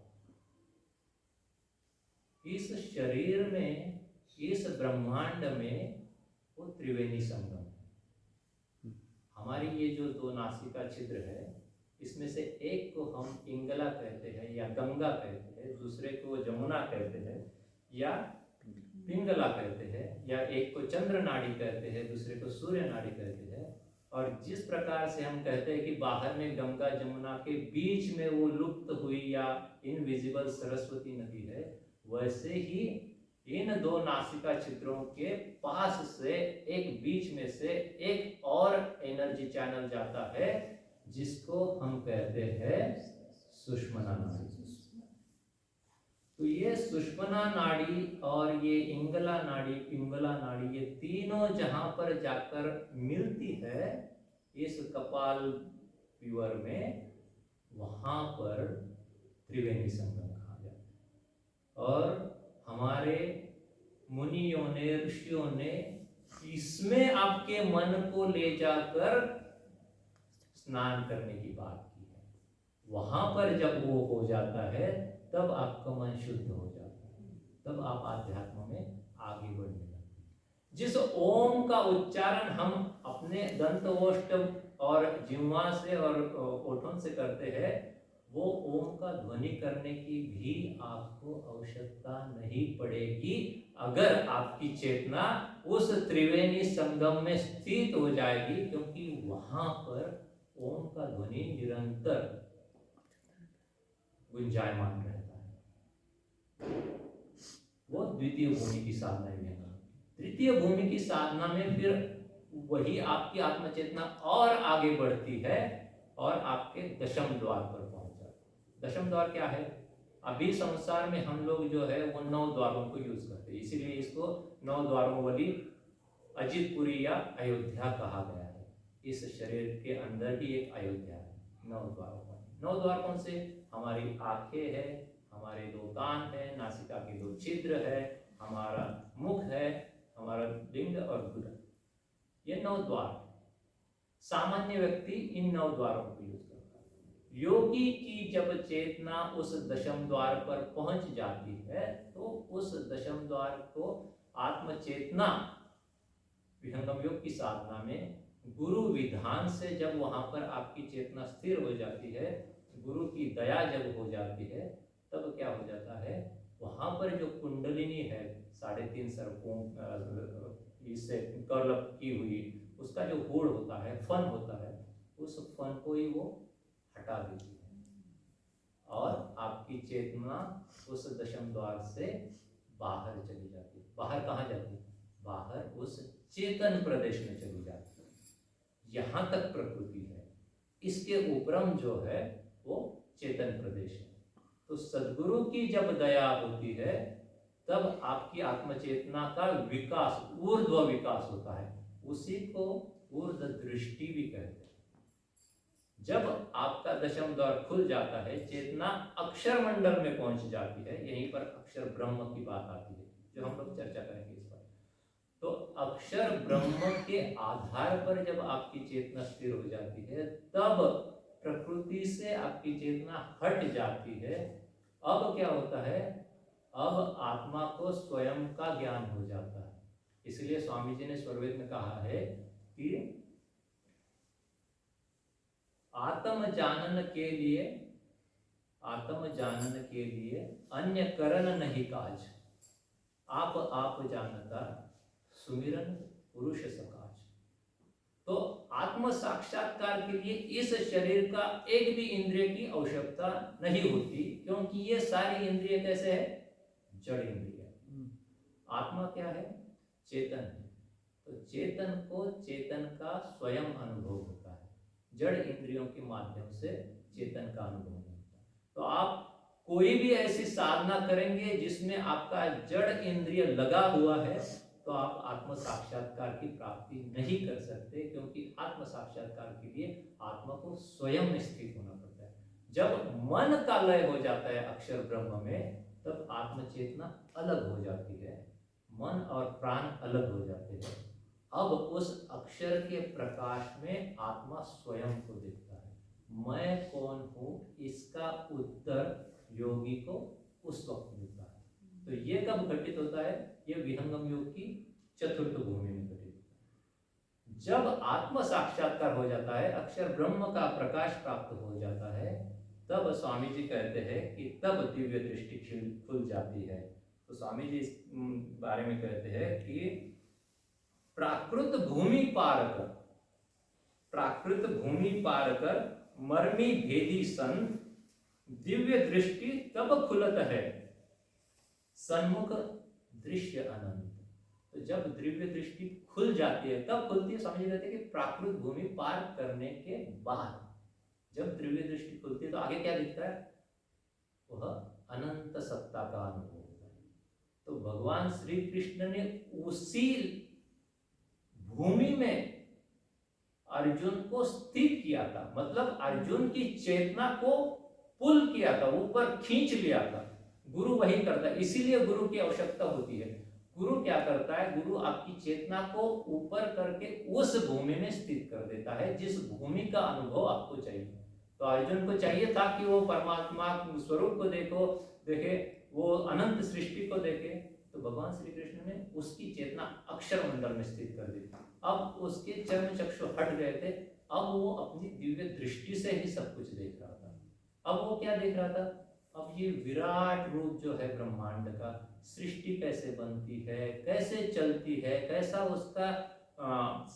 इस शरीर में, इस ब्रह्मांड में वो त्रिवेणी संगम है। हमारी ये जो 2 नासिका छिद्र है, इसमें से एक को हम इंगला कहते हैं या गंगा कहते हैं, दूसरे को जमुना कहते हैं या पिंगला कहते हैं, या एक को चंद्र नाड़ी कहते हैं, दूसरे को सूर्य नाड़ी कहते हैं। और जिस प्रकार से हम कहते हैं कि बाहर में गंगा जमुना के बीच में वो लुप्त हुई या इनविजिबल सरस्वती नदी है, वैसे ही इन 2 नासिका छिद्रों के पास से एक, बीच में से एक और एनर्जी चैनल जाता है, जिसको हम कहते हैं सुषुम्ना नाड़ी। तो ये सुषुम्ना नाड़ी और ये इंगला नाड़ी, पिंगला नाड़ी, ये तीनों जहां पर जाकर मिलती है इस कपाल विवर में, वहां पर त्रिवेणी संगम कहा जाता है। और हमारे मुनियों ने, ऋषियों ने इसमें आपके मन को ले जाकर स्नान करने की बात की है। वहां पर जब वो हो जाता है तब आपका मन शुद्ध हो जाता है, तब आप आध्यात्म में आगे बढ़ने लगते हैं। जिस ओम का उच्चारण हम अपने दंतओष्ठ और जिह्वा से और ओठों से करते हैं, वो ओम का ध्वनि करने की भी आपको आवश्यकता नहीं पड़ेगी अगर आपकी चेतना उस त्रिवेणी संगम में स्थित हो जाएगी, क्योंकि वहां पर ओम का ध्वनि निरंतर गुंजायमान रहता है। वो द्वितीय भूमि की साधना है। तृतीय भूमि की साधना में फिर वही आपकी आत्मचेतना और आगे बढ़ती है और आपके दशम द्वार पर पहुंच जाती है। दशम द्वार क्या है? अभी संसार में हम लोग जो है वो 9 द्वारों को यूज करते हैं, इसीलिए इसको 9 द्वारों वाली अजितपुरी या अयोध्या कहा गया है। इस शरीर के अंदर ही एक अयोध्या है 9 द्वारों का। 9 द्वार कौन से? हमारी आंखें है, हमारे 2 कान है, नासिका के 2 छिद्र है, हमारा मुख है, हमारा लिंग और गुदा। ये 9 द्वार, सामान्य व्यक्ति इन 9 द्वारों को यूज करता है। योगी की जब चेतना उस दशम द्वार पर पहुंच जाती है तो उस दशम द्वार को आत्म चेतना विहंगम योग की साधना में गुरु विधान से जब वहां पर आपकी चेतना स्थिर हो जाती है, गुरु की दया जब हो जाती है, तब क्या हो जाता है, वहां पर जो कुंडलिनी है 3.5 सर्पों इससे कर्लअप की हुई, उसका जो होड़ होता है, फन होता है, उस फन को ही वो हटा देती है और आपकी चेतना उस दशम द्वार से बाहर चली जाती है। बाहर कहाँ जाती है? बाहर उस चेतन प्रदेश में चली जाती है। यहाँ तक प्रकृति है, इसके उपरम जो है वो चेतन प्रदेश है। तो सद्गुरु की जब दया होती है तब आपकी आत्मचेतना का विकास, ऊर्ध्व विकास होता है। उसी को ऊर्ध्व दृष्टि भी कहते हैं। जब आपका दशम द्वार खुल जाता है, चेतना अक्षर मंडल में पहुंच जाती है, यहीं पर अक्षर ब्रह्म की बात आती है जो हम लोग चर्चा करेंगे इस पर। तो अक्षर ब्रह्म के आधार पर जब आपकी चेतना स्थिर हो जाती है, तब प्रकृति से आपकी चेतना हट जाती है। अब क्या होता है? अब आत्मा को स्वयं का ज्ञान हो जाता है। इसलिए स्वामी जी ने स्वरवेद में कहा है कि आत्म जानन के लिए अन्य करन नहीं काज, आप जानता सुमिरन पुरुष सकाज। तो आत्म साक्षात्कार के लिए इस शरीर का एक भी इंद्रिय की आवश्यकता नहीं होती, क्योंकि ये सारी इंद्रिय कैसे है? जड़ इंद्रिय। आत्मा क्या है? चेतन है। तो चेतन को चेतन का स्वयं अनुभव होता है, जड़ इंद्रियों के माध्यम से चेतन का अनुभव नहीं होता। तो आप कोई भी ऐसी साधना करेंगे जिसमें आपका जड़ इंद्रिय लगा हुआ है, तो आप आत्म साक्षात्कार की प्राप्ति नहीं कर सकते, क्योंकि आत्म साक्षात्कार के लिए आत्मा को स्वयं में स्थित होना पड़ता है। जब मन का लय हो जाता है अक्षर ब्रह्म में, तब आत्म चेतना अलग हो जाती है, मन और प्राण अलग हो जाते हैं। अब उस अक्षर के प्रकाश में आत्मा स्वयं को देखता है। मैं कौन हूँ, इसका उत्तर योगी को उस वक्त मिलता है। तो ये कब घटित होता है? ये विहंगम योग की चतुर्थ भूमि में घटित होता है। जब आत्म साक्षात्कार हो जाता है, अक्षर ब्रह्म का प्रकाश प्राप्त हो जाता है, तब स्वामी जी कहते हैं कि तब दिव्य दृष्टि खुल जाती है। तो स्वामी जी इस बारे में कहते हैं कि प्राकृत भूमि पार कर मर्मी भेदी सन, दिव्य दृष्टि तब खुलत है, सन्मुख दृश्य अनंत। तो जब दिव्य दृष्टि खुल जाती है, तब खुलती है। स्वामी जी कहते हैं कि प्राकृत भूमि पार करने के बाद जब दिव्य दृष्टि खुलती है, तो आगे क्या दिखता है? वह अनंत सत्ता का अनुभव होता है। तो भगवान श्री कृष्ण ने उसी भूमि में अर्जुन को स्थित किया था, मतलब अर्जुन की चेतना को पुल किया था, ऊपर खींच लिया था। गुरु वही करता है, इसीलिए गुरु की आवश्यकता होती है। गुरु क्या करता है? गुरु आपकी चेतना को ऊपर करके उस भूमि में स्थित कर देता है जिस भूमि का अनुभव आपको चाहिए। तो अर्जुन को चाहिए था कि वो परमात्मा स्वरूप को देखे, वो अनंत सृष्टि को देखे। तो भगवान श्री कृष्ण ने उसकी चेतना अक्षर मंडल में स्थित कर दी। अब उसके चर्म चक्षु हट गए थे, अब वो अपनी दिव्य दृष्टि से ही सब कुछ देख रहा था। अब वो क्या देख रहा था? अब ये विराट रूप जो है ब्रह्मांड का, सृष्टि कैसे बनती है, कैसे चलती है, कैसा उसका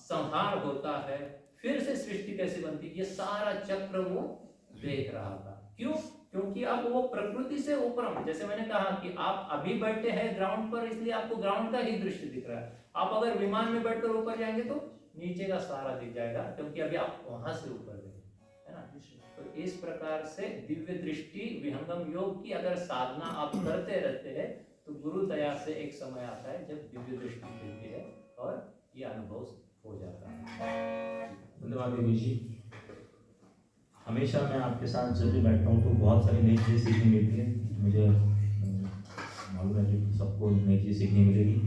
संहार होता है, फिर से सृष्टि कैसे बनती है, ये सारा चक्र वो देख रहा था। क्यों? क्योंकि अब वो प्रकृति से ऊपर, जैसे मैंने कहा कि आप अभी बैठे हैं ग्राउंड पर, इसलिए आपको ग्राउंड का ही दृश्य दिख रहा है। आप अगर विमान में बैठकर ऊपर जाएंगे तो नीचे का सारा दिख जाएगा, क्योंकि अभी आप वहां से ऊपर गए, है ना। तो इस प्रकार से दिव्य दृष्टि विहंगम योग की अगर साधना आप करते रहते हैं, तो गुरु दया से एक समय आता है जब दिव्य दृष्टि मिलती है और ये अनुभव हो जाता है। धन्यवाद योगी जी। हमेशा मैं आपके साथ जब भी बैठता हूँ तो बहुत सारी नई चीज़ें सीखने मिलती है। मुझे मालूम है कि सबको नई चीज़ सीखने मिलेगी,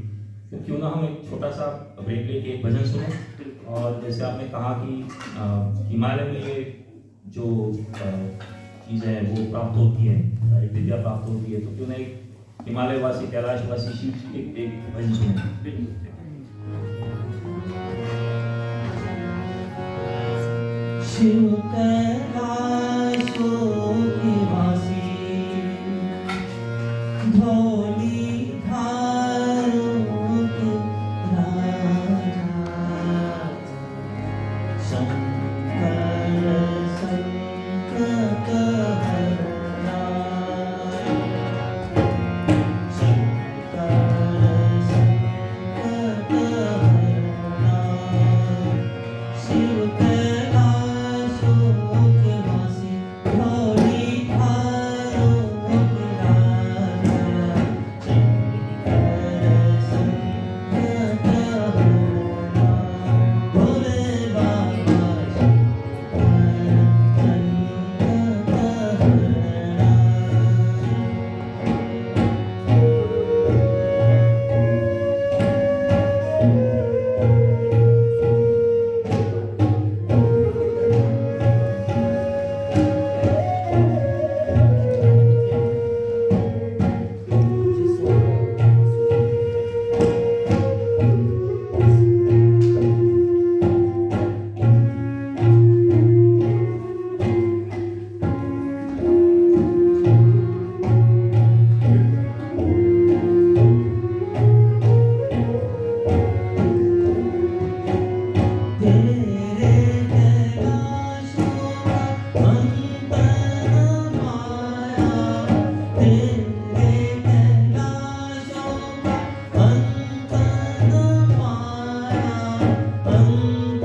तो क्यों ना हम एक छोटा सा ब्रेक लेके एक भजन सुने। और जैसे आपने कहा कि हिमालय में ये जो चीज़ है वो प्राप्त होती है, एक विद्या प्राप्त होती है, तो क्यों ना एक हिमालयवासी कैलाशवासी शिव जी के एक भजन सुने। शिव कैलाशो के वासी, धौली धारों के राजा, शंकर संकट हरना, शंकर संकट हरना, शिव कैलाशो के वासी, धौली धारों के राजा, शंकर संकट हरना, भोले बाबा शंकर संकट हरना। तेरे कैलाशों का अंत न पाया, तेरे कैलाशों का अंत न पाया, अंत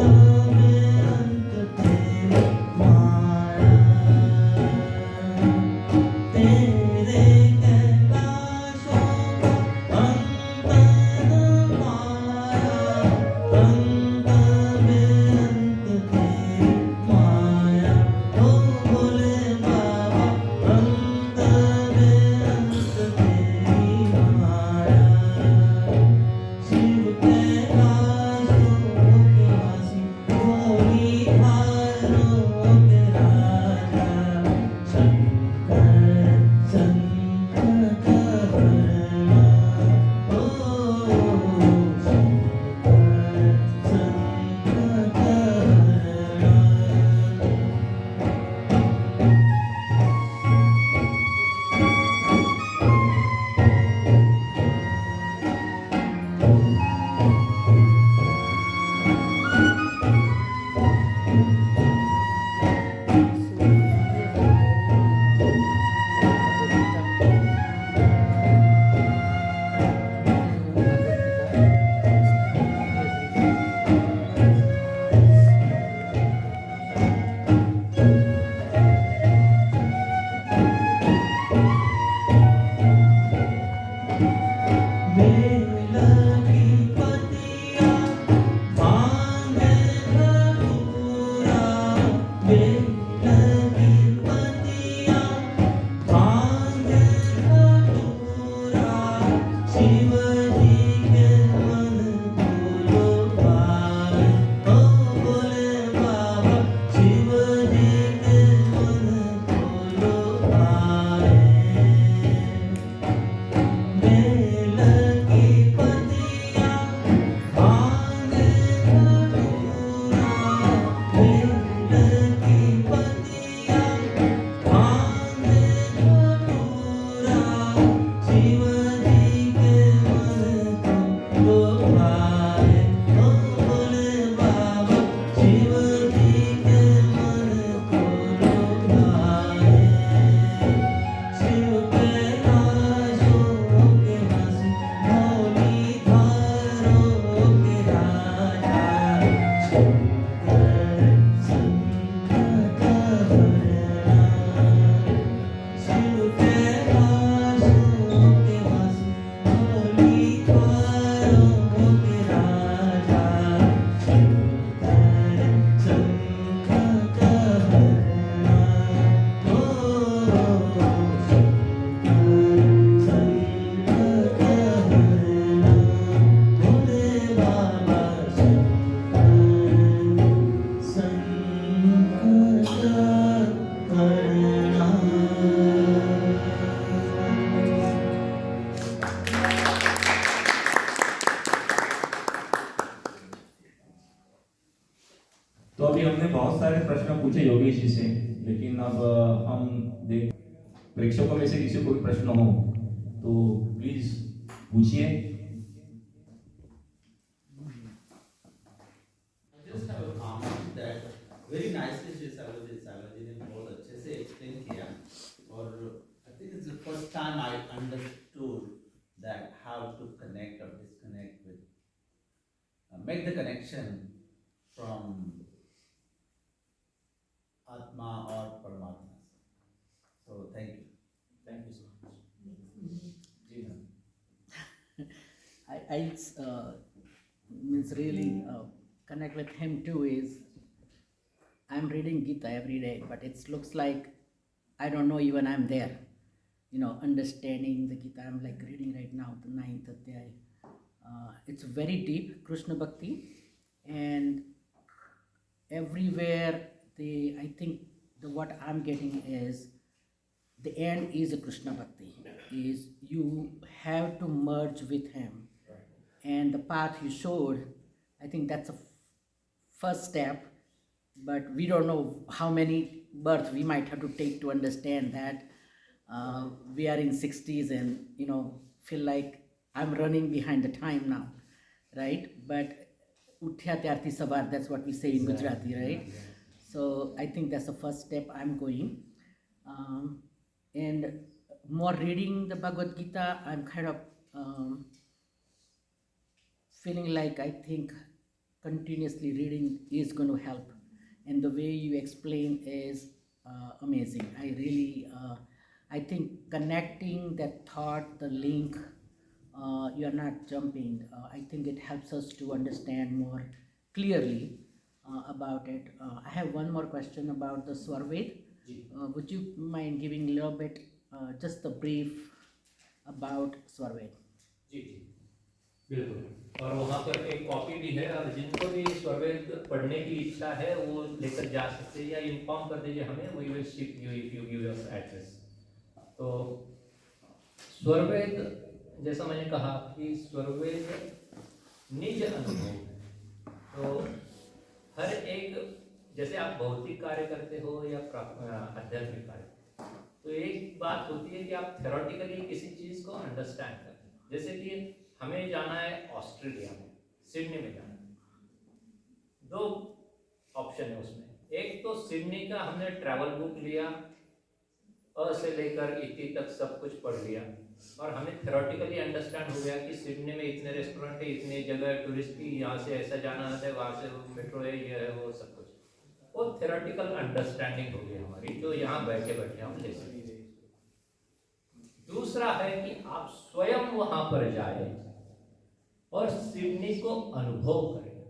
में अंत तेरी माया। तेरे कैलाशों का अंत न पाया, अंत में अंत तेरी माया। ओ लेकिन अब हम देख प्रेक्षकों में से किसी को भी प्रश्न हो तो प्लीज पूछिए। just have a comment that very nicely Shri सागर जी ने बहुत अच्छे से explain किया और I think it's the first time I understood that how to connect or disconnect with make the connection from Atma or Paramatma. So thank you. Thank you so much. जी ma'am. I means really connect with him too is I'm reading Gita every day, but it looks like I don't know even I'm there. You know, understanding the Gita. I'm like reading right now the 9th Adhyay. It's very deep Krishna Bhakti, and everywhere I think what I'm getting is the end is a Krishna Bhakti. Is you have to merge with him. And the path you showed, I think that's a first step, but we don't know how many births we might have to take to understand that. We are in 60s and feel like I'm running behind the time now, right? But uthya tyarthi sabar, that's what we say in Gujarati, right? So I think that's the first step I'm going. And more reading the Bhagavad Gita, I'm kind of feeling like I think continuously reading is going to help, and the way you explain is amazing. I really I think connecting that thought, the link, you are not jumping. I think it helps us to understand more clearly about it. I have one more question about the Swarved. Would you mind giving a little bit, just a brief about Swarved? जी जी बिल्कुल। और वहाँ पर एक कॉपी भी है, और जिनको भी स्वरवेद पढ़ने की इच्छा है वो लेकर जा सकते हैं, या इन्फॉर्म कर दीजिए हमें, we will ship you if you give us address. तो स्वरवेद जैसा मैंने कहा कि स्वरवेद निज अनुभव है। तो हर एक, जैसे आप भौतिक कार्य करते हो या आध्यात्मिक कार्य, तो एक बात होती है कि आप थ्योरेटिकली किसी चीज को अंडरस्टैंड करते हैं। जैसे कि हमें जाना है ऑस्ट्रेलिया में, सिडनी में जाना है। दो ऑप्शन है उसमें, एक तो सिडनी का हमने ट्रैवल बुक लिया, अ से लेकर इति तक सब कुछ पढ़ लिया, और हमें थ्योरेटिकली अंडरस्टैंड हो गया कि सिडनी में इतने रेस्टोरेंट है, इतने जगह टूरिस्ट की, यहाँ से ऐसा जाना है, वहाँ से मेट्रो है, ये है, वो सब कुछ, वो थ्योरेटिकल अंडरस्टैंडिंग हो गई हमारी, जो यहाँ बैठे बैठे हम ले सकते हैं। दूसरा है कि आप स्वयं वहां पर जाए और सिडनी को अनुभव करें।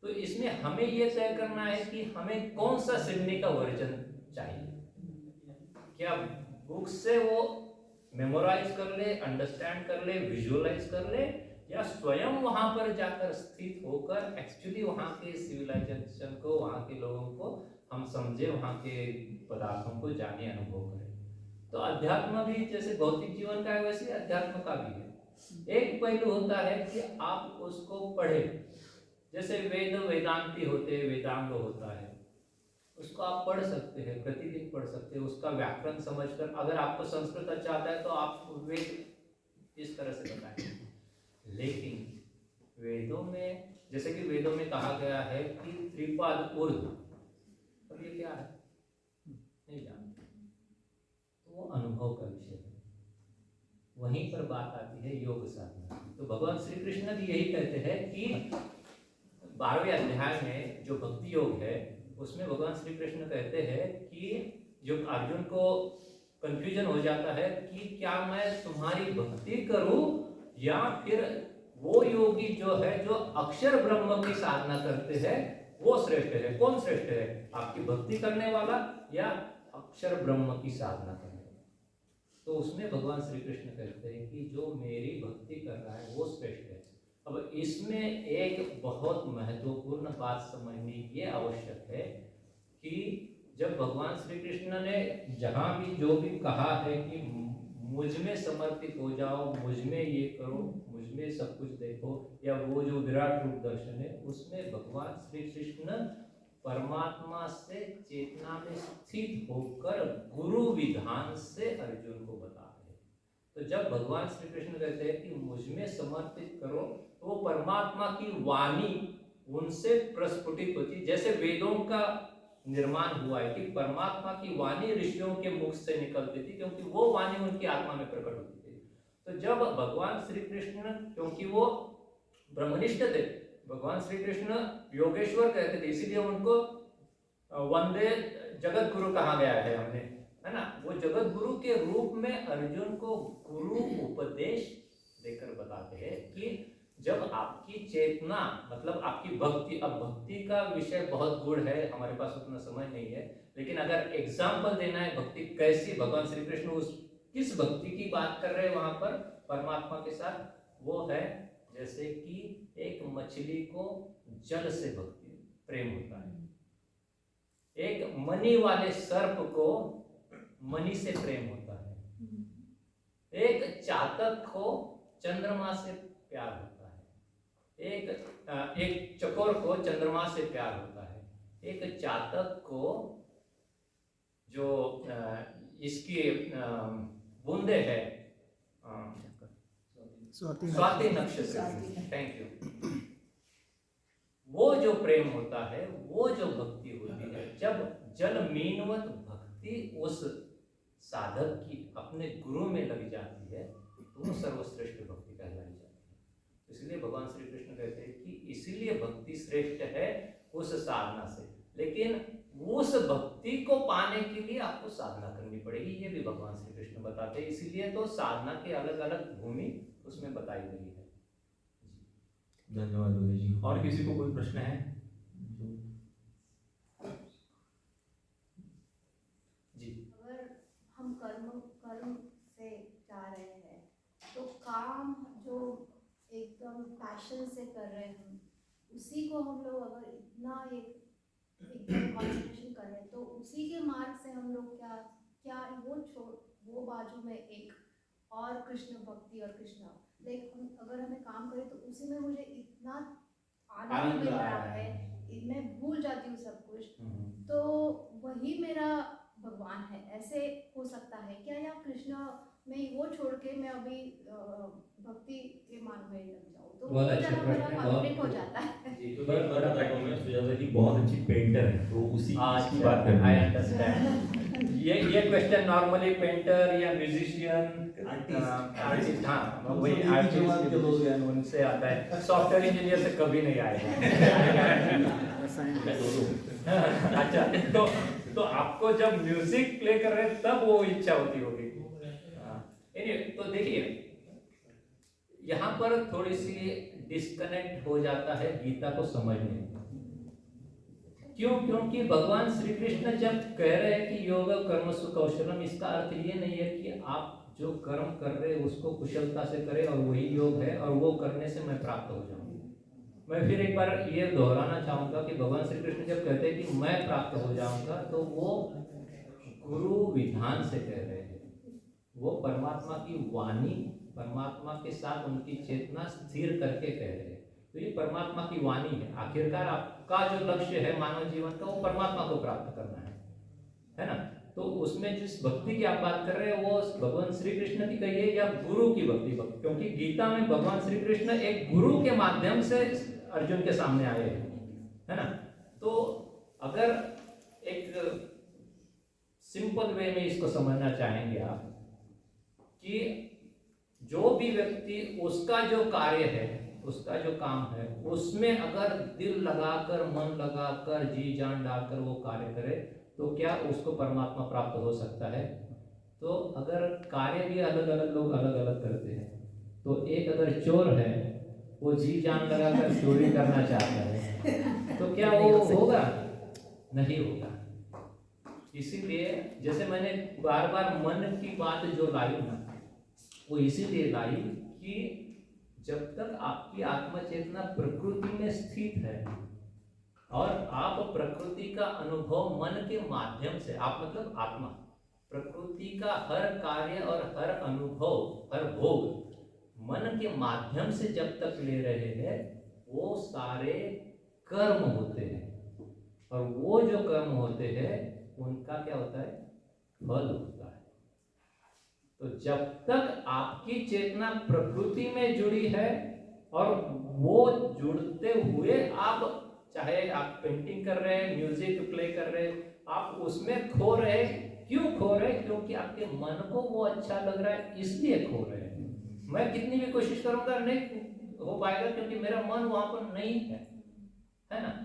तो इसमें हमें यह तय करना है कि हमें कौन सा सिडनी का वर्जन चाहिए। क्या बुक से वो मेमोराइज कर ले, अंडरस्टैंड कर ले, विजुअलाइज कर ले, या स्वयं वहां पर जाकर स्थित होकर एक्चुअली वहां के सिविलाइजेशन को, वहां के लोगों को हम समझे, वहां के पदार्थों को जाने, अनुभव करें। तो अध्यात्म भी जैसे भौतिक जीवन का है, वैसे अध्यात्म का भी है। एक पहलू होता है कि आप उसको पढ़े, जैसे वेद वेदांती होते हैं, वेदांग होता है, उसको आप पढ़ सकते हैं, प्रतिदिन पढ़ सकते हैं, उसका व्याकरण समझकर। अगर आपको संस्कृत अच्छा आता है तो आप वेद इस तरह से बताएंगे। लेकिन वेदों में, जैसे कि वेदों में कहा गया है कि त्रिपाद ऊर्ध्व, अब ये क्या है नहीं जानते, तो वो अनुभव का विषय है। वहीं पर बात आती है योग साधना। तो भगवान श्री कृष्ण भी यही कहते हैं कि 12वें अध्याय में जो भक्ति योग है, उसमें भगवान श्री कृष्ण कहते हैं कि जो अर्जुन को कंफ्यूजन हो जाता है कि क्या मैं तुम्हारी भक्ति करूं या फिर वो योगी जो है जो अक्षर ब्रह्म की साधना करते हैं वो श्रेष्ठ है। कौन श्रेष्ठ है, आपकी भक्ति करने वाला या अक्षर ब्रह्म की साधना करने वाला? तो उसमें भगवान श्री कृष्ण कहते हैं कि जो मेरी भक्ति कर रहा है वो श्रेष्ठ है। अब इसमें एक बहुत महत्वपूर्ण बात समझनी ये आवश्यक है कि जब भगवान श्री कृष्ण ने जहाँ भी जो भी कहा है कि मुझ में समर्पित हो जाओ, मुझ में ये करो, मुझ में सब कुछ देखो, या वो जो विराट रूप दर्शन है, उसमें भगवान श्री कृष्ण परमात्मा से चेतना में स्थित होकर गुरु विधान से अर्जुन को बता रहे। तो जब भगवान श्री कृष्ण कहते हैं कि मुझ में समर्पित करो, तो वो परमात्मा की वाणी उनसे प्रस्फुटित होती, जैसे वेदों का निर्माण हुआ है कि परमात्मा की वाणी ऋषियों के मुख से निकलती थी, क्योंकि वो वाणी उनकी आत्मा में प्रकट होती थी। तो जब भगवान श्री कृष्ण, क्योंकि वो ब्रह्मनिष्ठ थे, भगवान श्री कृष्ण योगेश्वर कहते थे, इसीलिए उनको वंदे जगत गुरु कहा गया है हमने, है ना। वो जगत गुरु के रूप में अर्जुन को गुरु उपदेश देकर बताते हैं कि जब आपकी चेतना, मतलब आपकी भक्ति, अब भक्ति का विषय बहुत गुड़ है, हमारे पास उतना समय नहीं है, लेकिन अगर एग्जाम्पल देना है भक्ति कैसी, भगवान श्री कृष्ण उस किस भक्ति की बात कर रहे हैं वहां पर परमात्मा के साथ, वो है जैसे कि एक मछली को जल से भक्ति प्रेम होता है, एक मणि वाले सर्प को मणि से प्रेम होता है, एक चातक को चंद्रमा से प्यार होता है, एक चकोर को चंद्रमा से प्यार होता है, एक चातक को जो इसकी बूंदे है स्वाति नक्षत्र, थैंक यू, वो जो प्रेम होता है, वो जो भक्ति होती है, जब जल मीनवत भक्ति उस साधक की अपने गुरु में लग जाती है, तो वो सर्वश्रेष्ठ भक्ति कहलाई जाती है। इसलिए भगवान श्री कृष्ण कहते हैं कि इसलिए भक्ति श्रेष्ठ है उस साधना से, लेकिन उस भक्ति को पाने के लिए आपको साधना करनी पड़ेगी, ये भी भगवान श्री कृष्ण बताते हैं। इसीलिए तो साधना के अलग अलग भूमि उसमें बताई गई है। धन्यवाद योगेश जी। और किसी को कोई प्रश्न है? जी, अगर हम कर्म से जा रहे हैं, तो काम जो एकदम पैशन से कर रहे हैं, उसी को हम लोग अगर इतना एकदम कंसंट्रेशन करें, तो उसी के मार्ग से हम लोग क्या वो बाजू में एक और कृष्ण भक्ति और कृष्ण अगर हमें काम करें, तो उसी में मुझे इतना आनंद मिल रहा है, मैं भूल जाती हूँ सब कुछ, तो वही मेरा भगवान है, ऐसे हो सकता है क्या? या कृष्ण में वो छोड़ के मैं अभी भक्ति के मार्ग में लग जाऊँ, तो वो मेरा कॉन्फ्लिक्ट हो जाता है। तो सुजाता जी बहुत अच्छी पेंटर है, तो उसी की बात कर रहे आई हैं। अंडरस्टैंड। ये क्वेश्चन नॉर्मली पेंटर या म्यूजिशियन, आर्टिस्ट, हाँ वही आर्टिस्ट उनसे आता है, सॉफ्टवेयर इंजीनियर से कभी नहीं आएगा। अच्छा, तो आपको जब म्यूजिक प्ले कर रहे हैं तब वो इच्छा होती होगी। तो देखिए यहाँ पर थोड़ी सी डिस्कनेक्ट हो जाता है गीता को समझने में। क्यों? क्योंकि भगवान श्री कृष्ण जब कह रहे हैं कि योग कर्मसु कौशलम, इसका अर्थ ये नहीं है कि आप जो कर्म कर रहे हैं उसको कुशलता से करें और वही योग है और वो करने से मैं प्राप्त हो जाऊंगा। मैं फिर एक बार ये दोहराना चाहूंगा कि भगवान श्री कृष्ण जब कहते हैं कि मैं प्राप्त हो जाऊंगा, तो वो गुरु विधान से कह रहे हैं, वो परमात्मा की वाणी, परमात्मा के साथ उनकी चेतना स्थिर करके कह रहे हैं। तो ये परमात्मा की वाणी है। आखिरकार आपका जो लक्ष्य है मानव जीवन का, वो परमात्मा को प्राप्त करना है ना। तो उसमें जिस भक्ति की आप बात कर रहे हैं वो भगवान श्री कृष्ण की कही है या गुरु की भक्ति, क्योंकि गीता में भगवान श्री कृष्ण एक गुरु के माध्यम से अर्जुन के सामने आए हैं, है ना। तो अगर एक सिंपल वे में इसको समझना चाहेंगे आप कि जो भी व्यक्ति उसका जो कार्य है, उसका जो काम है, उसमें अगर दिल लगाकर, मन लगाकर, जी जान डालकर वो कार्य करे, तो क्या उसको परमात्मा प्राप्त हो सकता है? तो अगर कार्य भी अलग अलग लोग अलग अलग करते हैं, तो एक अगर चोर है, वो जी जान लगाकर चोरी करना चाहता है, तो क्या वो होगा? नहीं होगा। इसीलिए जैसे मैंने बार बार मन की बात जो लाई ना, वो इसीलिए लाई कि जब तक आपकी आत्मचेतना प्रकृति में स्थित है और आप प्रकृति का अनुभव मन के माध्यम से, आप मतलब आत्मा, प्रकृति का हर कार्य और हर अनुभव, हर भोग मन के माध्यम से जब तक ले रहे हैं, वो सारे कर्म होते हैं। और वो जो कर्म होते हैं उनका क्या होता है, फल होता है। तो जब तक आपकी चेतना प्रकृति में जुड़ी है और वो जुड़ते हुए आप, चाहे आप पेंटिंग कर रहे हैं, म्यूजिक प्ले कर रहे हैं, आप उसमें खो रहे हैं। क्यों खो रहे हैं? क्योंकि आपके मन को वो अच्छा लग रहा है, इसलिए खो रहे हैं। मैं कितनी भी कोशिश करूंगा नहीं हो पाएगा, क्योंकि मेरा मन वहां पर नहीं है ना।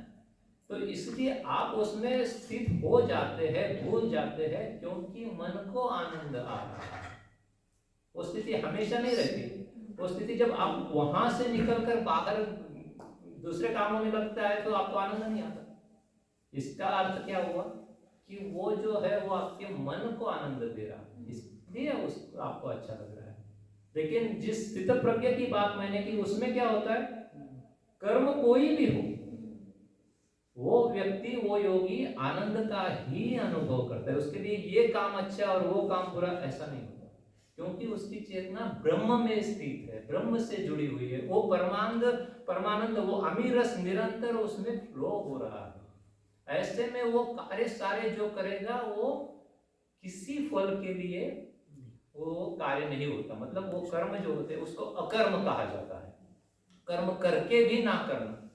तो इसलिए आप उसमें स्थित हो जाते हैं, भूल जाते हैं, क्योंकि मन को आनंद आ रहा है। वो स्थिति हमेशा नहीं रहती। वो स्थिति जब आप वहां से निकलकर बाहर दूसरे कामों में लगता है तो आपको आनंद नहीं आता। इसका अर्थ क्या हुआ कि वो जो है वो आपके मन को आनंद दे रहा है, इसलिए उसको आपको अच्छा लग रहा है। लेकिन जिस स्थित प्रज्ञा की बात मैंने की, उसमें क्या होता है, कर्म कोई भी हो, वो व्यक्ति, वो योगी आनंद का ही अनुभव करता है। उसके लिए ये काम अच्छा और वो काम बुरा ऐसा नहीं होता, क्योंकि उसकी चेतना ब्रह्म में स्थित है, ब्रह्म से जुड़ी हुई है। वो परमानंद, वो अमीरस निरंतर उसमें फ्लो हो रहा है। ऐसे में वो कार्य सारे जो करेगा वो किसी फल के लिए वो कार्य नहीं होता। मतलब वो कर्म जो होते हैं उसको अकर्म कहा जाता है। कर्म करके भी ना करना,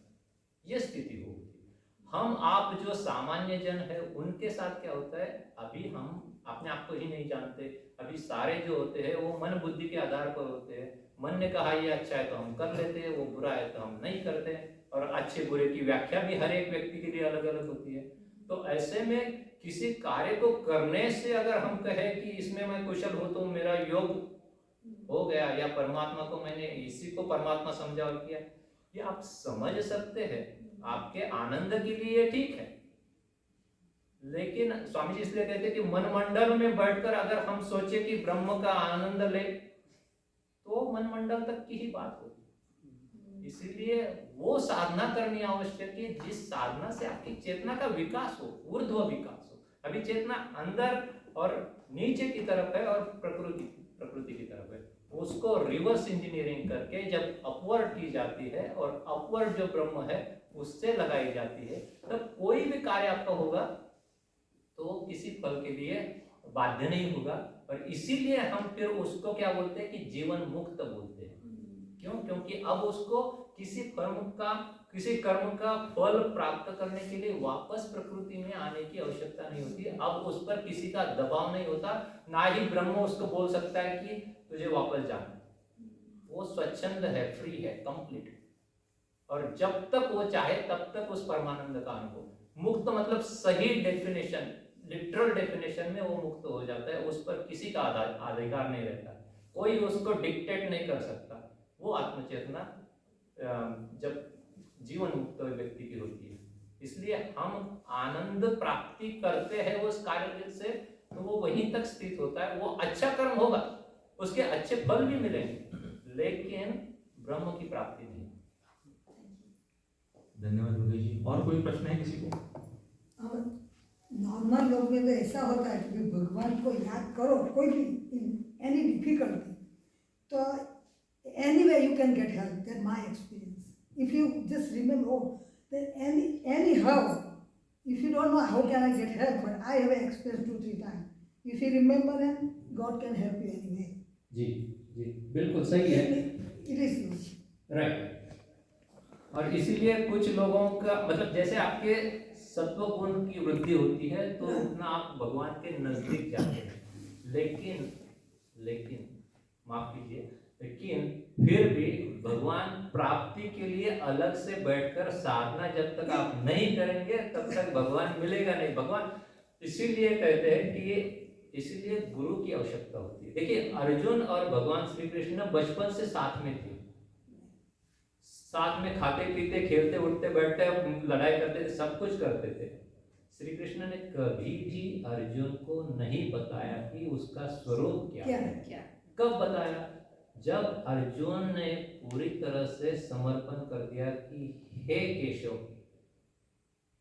ये स्थिति होगी। हम आप जो सामान्य जन है उनके साथ क्या होता है, अभी हम अपने आप को ही नहीं जानते। अभी सारे जो होते हैं वो मन बुद्धि के आधार पर होते हैं। मन ने कहा ये अच्छा है तो हम कर लेते हैं, वो बुरा है तो हम नहीं करते। और अच्छे बुरे की व्याख्या भी हर एक व्यक्ति के लिए अलग अलग होती है। तो ऐसे में किसी कार्य को करने से अगर हम कहें कि इसमें मैं कुशल हूं तो मेरा योग हो गया, या परमात्मा को मैंने इसी को परमात्मा समझा और किया, ये आप समझ सकते हैं, आपके आनंद के लिए ठीक है। लेकिन स्वामी जी इसलिए कहते हैं कि मन मंडल में बैठकर अगर हम सोचे कि ब्रह्म का आनंद ले, तो मन मंडल तक की ही बात होगी। इसीलिए वो साधना करनी आवश्यक है जिस साधना से आपकी चेतना का विकास हो, ऊर्ध्व विकास हो। अभी चेतना अंदर और नीचे की तरफ है और प्रकृति की तरफ है। उसको रिवर्स इंजीनियरिंग करके जब अपवर्ड की जाती है और अपवर्ड जो ब्रह्म है उससे लगाई जाती है, तब कोई भी कार्य आपका होगा तो किसी फल के लिए बाध्य नहीं होगा। और इसीलिए हम फिर उसको क्या बोलते हैं कि जीवन मुक्त बोलते हैं। क्यों? क्योंकि अब उसको किसी कर्म का फल प्राप्त करने के लिए वापस प्रकृति में आने की आवश्यकता नहीं होती। अब उस पर किसी का दबाव नहीं होता, ना ही ब्रह्म उसको बोल सकता है कि तुझे वापस जाना। वो स्वच्छंद है, फ्री है, कंप्लीट। और जब तक वो चाहे तब तक उस परमानंद का अनुभव। मुक्त मतलब सही डेफिनेशन, लिटरल डेफिनेशन में वो मुक्त हो जाता है। उस पर किसी का अधिकार नहीं रहता, कोई उसको डिक्टेट नहीं कर सकता। वो आत्मचेतना जब जीवन मुक्त व्यक्ति की होती है। इसलिए हम आनंद प्राप्ति करते हैं उस कार्य से, तो वो वहीं तक स्थित होता है। वो अच्छा कर्म होगा, उसके अच्छे फल भी मिलेंगे, लेकिन ब्रह्म की प्राप्ति नहीं। धन्यवाद योगेश जी। और कोई प्रश्न है किसी को? नॉर्मल लोग में तो ऐसा होता है कि भगवान को याद करो, कोई भी एनी डिफिकल्टी, तो anyway you can get help. That's my experience. If you just remember, oh, then anyhow, if you don't know how can I get help, but I have experienced 2-3 times. If you remember them, God can help you anyway. जी जी बिल्कुल सही है। It is you. राइट। और इसीलिए कुछ लोगों का मतलब जैसे आपके सत्व गुण की वृद्धि होती है तो उतना आप भगवान के नजदीक जाते हैं। लेकिन माफ कीजिए, लेकिन फिर भी भगवान प्राप्ति के लिए अलग से बैठकर साधना जब तक आप नहीं करेंगे तब तक भगवान मिलेगा नहीं। भगवान इसीलिए कहते हैं कि इसीलिए गुरु की आवश्यकता होती है। देखिए अर्जुन और भगवान श्री कृष्ण बचपन से साथ में थे, साथ में खाते पीते खेलते उठते बैठते लड़ाई करते थे, सब कुछ करते थे। श्री कृष्ण ने कभी भी अर्जुन को नहीं बताया कि उसका स्वरूप क्या है। कब बताया? जब अर्जुन ने पूरी तरह से समर्पण कर दिया कि हे केशव,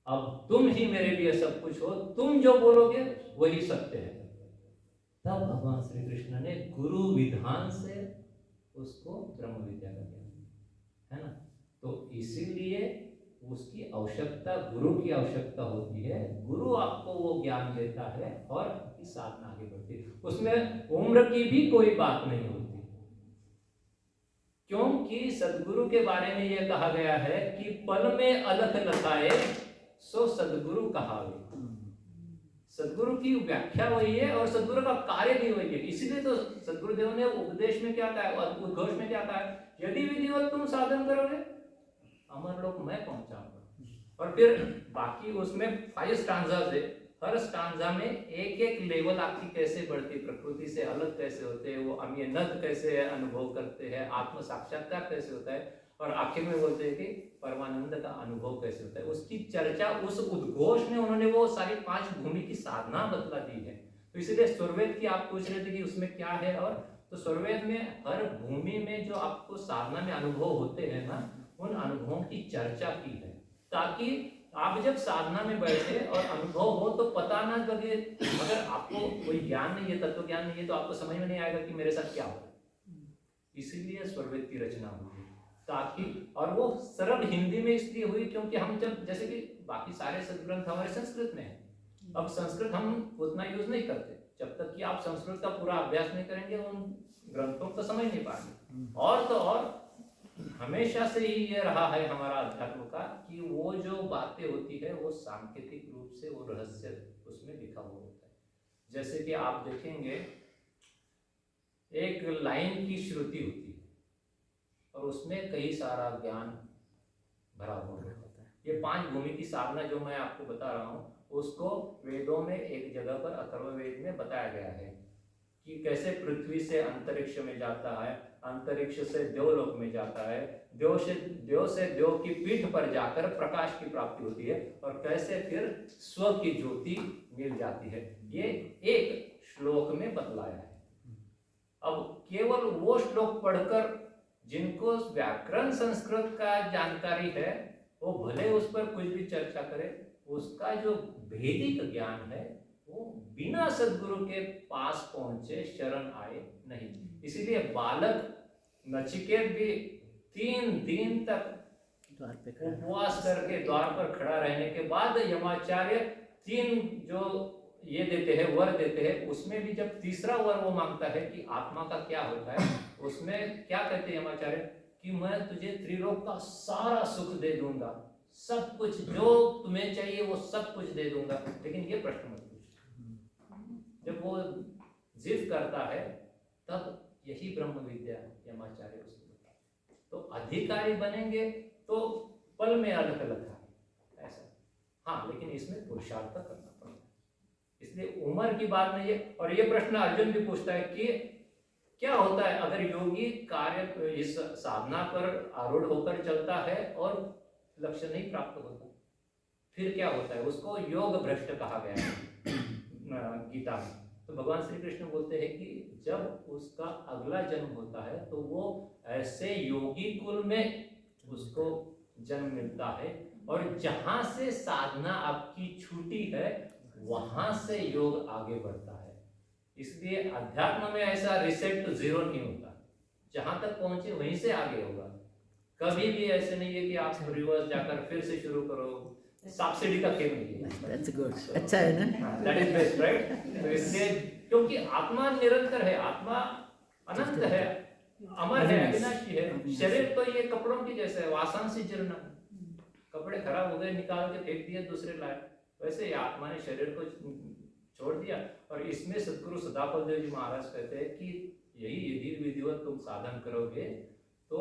अब तुम ही मेरे लिए सब कुछ हो, तुम जो बोलोगे वही सत्य है। तब भगवान श्री कृष्ण ने गुरु विधान से उसको ब्रह्म विद्या का ज्ञान, है ना। तो इसीलिए उसकी आवश्यकता गुरु की आवश्यकता होती है। गुरु आपको वो ज्ञान देता है और आपकी साधना आगे बढ़ती है। उसमें उम्र की भी कोई बात नहीं होती, क्योंकि सदगुरु के बारे में यह कहा गया है कि पल में अलख लखाए सो सदगुरु कहावे। सदगुरु की व्याख्या वही है और सदगुरु का कार्य भी वही है। इसीलिए तो सदगुरुदेव ने उपदेश में क्या कहा है, उद्घोष में क्या कहा है, यदि विधिवत तुम साधन करोगे अमर लोक मैं पहुंचाऊंगा। और फिर बाकी उसमें 5 स्टांजास है, हर स्टांजा में एक एक लेवल आपकी कैसे बढ़ती, प्रकृति से अलग कैसे होते हैं, वो अमीनत कैसे अनुभव करते हैं, आत्म साक्षात्कार कैसे होता है, और आखिर में बोलते हैं कि परमानंद का अनुभव कैसे होता है। उसकी चर्चा उस उद्घोष में उन्होंने वो सारी 5 भूमि की साधना बतला दी है। तो इसलिए स्वरवेद की आप पूछ रहे थे कि उसमें क्या है, और तो स्वरवेद में हर भूमि में जो आपको साधना में अनुभव होते हैं ना, उन अनुभवों की चर्चा की है, ताकि आप जब साधना में बैठे और अनुभव हो तो पता ना लगे। अगर आपको कोई ज्ञान नहीं है, तत्व ज्ञान नहीं है, तो आपको समझ में नहीं आएगा कि मेरे साथ क्या हो रहा है। इसीलिए स्वरवेद की रचना हुई, ताकि, और वो सरल हिंदी में इसलिए हुई क्योंकि हम जब, जैसे कि बाकी सारे सदग्रंथ हमारे संस्कृत में है, अब संस्कृत हम उतना यूज नहीं करते, जब तक कि आप संस्कृत का पूरा अभ्यास नहीं करेंगे उन ग्रंथों को समझ नहीं पाएंगे। और तो और हमेशा से ही ये रहा है हमारा अध्यात्म का कि वो जो बातें होती है वो सांकेतिक रूप से वो रहस्य उसमें लिखा हुआ होता है। जैसे कि आप देखेंगे एक लाइन की श्रुति होती है और उसमें कई सारा ज्ञान भरा हुआ होता है। ये 5 भूमि की साधना जो मैं आपको बता रहा हूँ, उसको वेदों में एक जगह पर अथर्ववेद में बताया गया है कि कैसे पृथ्वी से अंतरिक्ष में जाता है, अंतरिक्ष से देवलोक में जाता है, देव से देव की पीठ पर जाकर प्रकाश की प्राप्ति होती है, और कैसे फिर स्व की ज्योति मिल जाती है। ये एक श्लोक में बतलाया है। अब केवल वो श्लोक पढ़कर जिनको व्याकरण संस्कृत का जानकारी है वो भले उस पर कुछ भी चर्चा करे, उसका जो वैदिक ज्ञान है वो बिना सदगुरु के पास पहुंचे शरण आए नहीं। इसीलिए बालक नचिकेत भी 3 दिन तक उपवास करके द्वार पर खड़ा रहने के बाद यमाचार्य 3 जो ये देते हैं, वर देते हैं, उसमें भी जब तीसरा वर वो मांगता है कि आत्मा का क्या होता है, उसमें क्या कहते हैं यमाचार्य कि मैं तुझे त्रिलोक का सारा सुख दे दूंगा, सब कुछ जो तुम्हें चाहिए वो सब कुछ दे दूंगा, लेकिन ये प्रश्न मत पूछ। जब वो जिद करता है तब यही ब्रह्म विद्या यमाचार्य उसको बताते हैं। तो अधिकारी बनेंगे तो पल में अलग अलग है ऐसा, हाँ, लेकिन इसमें पुरुषार्थ करना पड़ता है। इसलिए उम्र की बात नहीं है। और ये प्रश्न अर्जुन भी पूछता है कि क्या होता है अगर योगी कार्य इस साधना पर आरूढ़ होकर चलता है और लक्ष्य नहीं प्राप्त होता, फिर क्या होता है? उसको योग भ्रष्ट कहा गया है गीता में। तो भगवान श्री कृष्ण बोलते हैं कि जब उसका अगला जन्म होता है तो वो ऐसे योगी कुल में उसको जन्म मिलता है, और जहां से साधना आपकी छूटी है वहां से योग आगे बढ़ता है। इसलिए अध्यात्म में ऐसा रिसेट टू 0 नहीं होता, जहां तक पहुंचे वहीं से आगे होगा। कभी भी ऐसे नहीं है कि आप रिवर्स जाकर फिर से शुरू करो, सब्सिडी का खेल नहीं है। That's good. अच्छा है ना? That is best, right? तो इसलिए क्योंकि आत्मा निरंतर है, आत्मा अनंत है, अमर है, अविनाशी है। शरीर तो ये कपड़ों की जैसे है, वासांसी जीर्ण, कपड़े खराब हो गए निकाल के फेंक दिए, दूसरे लाए। वैसे ही आत्मा ने शरीर को छोड़ दिया। और इसमें सदगुरु सदाफल देव जी महाराज कहते हैं कि यही यदि विधिवत तुम साधन करोगे तो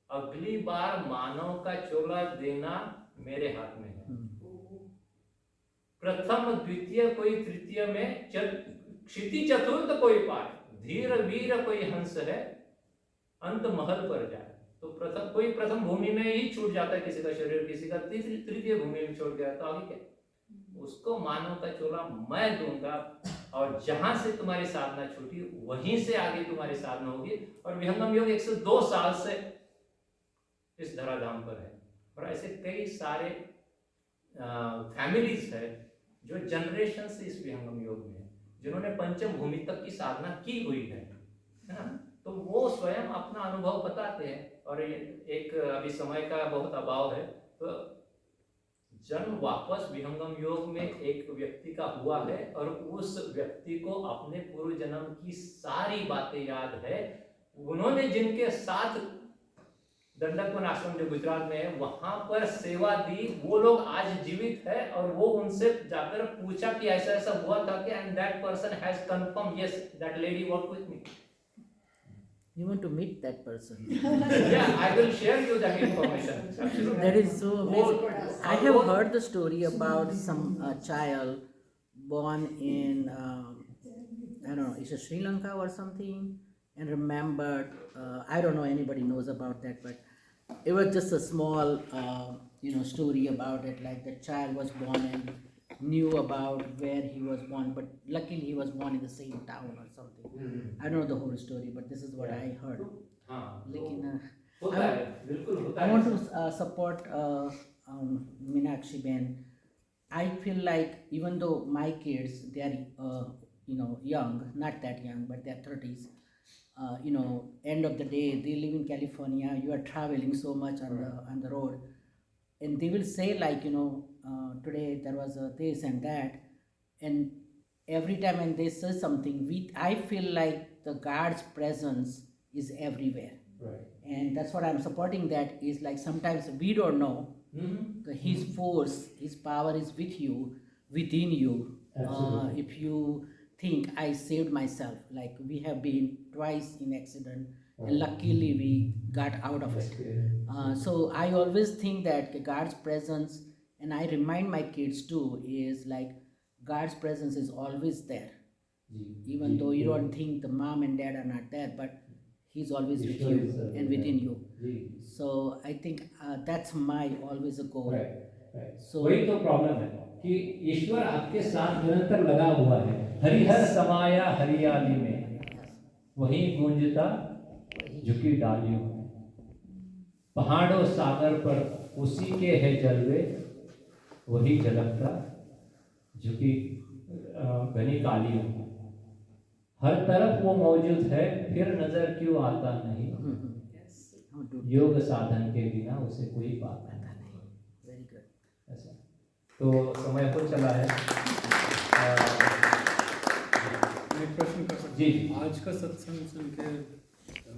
अगली बार मानव का चोला देना मेरे हाथ में है। प्रथम द्वितीय कोई तृतीय में क्षिति चतुर्थ कोई पार, धीर वीर कोई हंस है, अंत महल पर जाए। तो प्रथम भूमि में ही छूट जाता है किसी का शरीर, किसी का तृतीय भूमि में छोड़ गया, तो आगे क्या? उसको मानव का चोला मैं दूंगा, और जहां से तुम्हारी साधना छूटी वहीं से आगे तुम्हारी साधना होगी। और विहंगम योग 102 साल से इस धराधाम पर है, और ऐसे कई सारे फैमिलीज है जो जनरेशन से इस विहंगम योग में है, जिन्होंने पंचम भूमि तक की साधना की हुई है ना। तो वो स्वयं अपना अनुभव बताते हैं। और एक अभी समय का बहुत अभाव है, तो जन्म वापस विहंगम योग में एक व्यक्ति का हुआ है और उस व्यक्ति को अपने पूर्व जन्म की सारी बातें याद है। उन्होंने जिनके साथ दंडकवन आश्रम जो गुजरात में है वहां पर सेवा दी, वो लोग आज जीवित है और वो उनसे जाकर पूछा कि ऐसा ऐसा हुआ था कि and that person has confirm yes that lady work with me. You want to meet that person? Yeah, I will share you that information. Absolutely. That is so amazing. I have heard the story about some child born in I don't know, is it Sri Lanka or something, and remembered. I don't know anybody knows about that, but it was just a small story about it. Like the child was born and knew about where he was born, but luckily he was born in the same town or something. I don't know the whole story, but this is what I heard. लेकिन होता है, बिल्कुल होता I है। want to support Meenakshi Ben. I feel like even though my kids, they are young, not that young, but they are 30s. End of the day, they live in California. You are traveling so much on the road, and they will say like today there was this and that, and every time when they say something, I feel like the God's presence is everywhere. Right. And that's what I'm supporting. That is like sometimes we don't know His force, His power is with you, within you. Absolutely. If you think I saved myself, like we have been twice in accident, and luckily we got out of it. So I always think that God's presence, and I remind my kids too, is like God's presence is always there. Even though you don't think the mom and dad are not there, but He's always with you and within you. So I think that's my always a goal. So वही तो प्रॉब्लम है कि ईश्वर आपके साथ निरंतर लगा हुआ है। हरिहर समाया हरियाली में, वहीं गूंजता झुकी डालियों में, पहाड़ों सागर पर उसी के है जलवे, वही झलकता झुकी घनी कालियों में। हर तरफ वो मौजूद है, फिर नजर क्यों आता नहीं, योग साधन के बिना उसे कोई पाता नहीं। Very good. ऐसा तो समय हो चला है। मैं एक प्रश्न कर सकता जी। हूँ? आज का सत्संग सुन के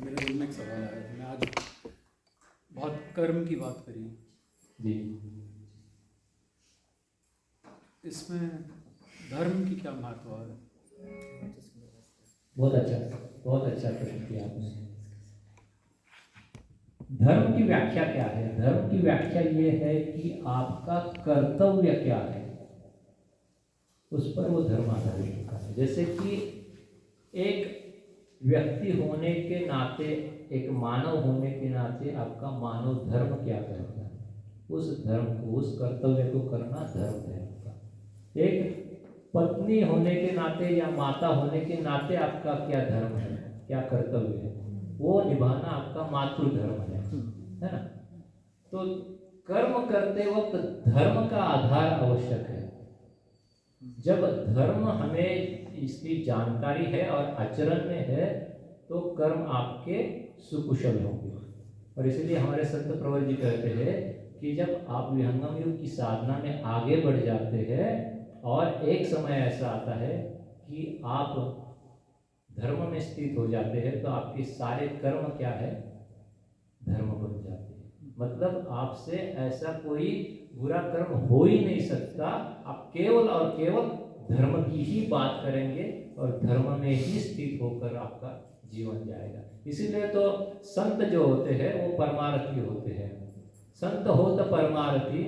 मेरे दिल में एक सवाल आया। मैं आज बहुत कर्म की बात करी, जी। इसमें धर्म की क्या महत्व है? बहुत अच्छा प्रश्न किया आपने। धर्म की व्याख्या क्या है? धर्म की व्याख्या ये है कि आपका कर्तव्य क्या है, उस पर वो धर्म आधारित होता है। जैसे कि एक व्यक्ति होने के नाते, एक मानव होने के नाते आपका मानव धर्म क्या करता है, उस धर्म को, उस कर्तव्य को करना धर्म है आपका। एक पत्नी होने के नाते या माता होने के नाते आपका क्या धर्म है, क्या कर्तव्य है, वो निभाना आपका मातृधर्म है ना। तो कर्म करते वक्त धर्म का आधार आवश्यक है। जब धर्म हमें इसकी जानकारी है और आचरण में है तो कर्म आपके सुकुशल होंगे। और इसलिए हमारे संत प्रवर जी कहते हैं कि जब आप विहंगम योग की साधना में आगे बढ़ जाते हैं और एक समय ऐसा आता है कि आप धर्म में स्थित हो जाते हैं तो आपके सारे कर्म क्या है, धर्म बन जाते हैं। मतलब आपसे ऐसा कोई बुरा कर्म हो ही नहीं सकता। आप केवल और केवल धर्म की ही बात करेंगे और धर्म में ही स्थित होकर आपका जीवन जाएगा। इसीलिए तो संत जो होते हैं वो परमार्थी होते हैं। संत हो तो परमार्थी,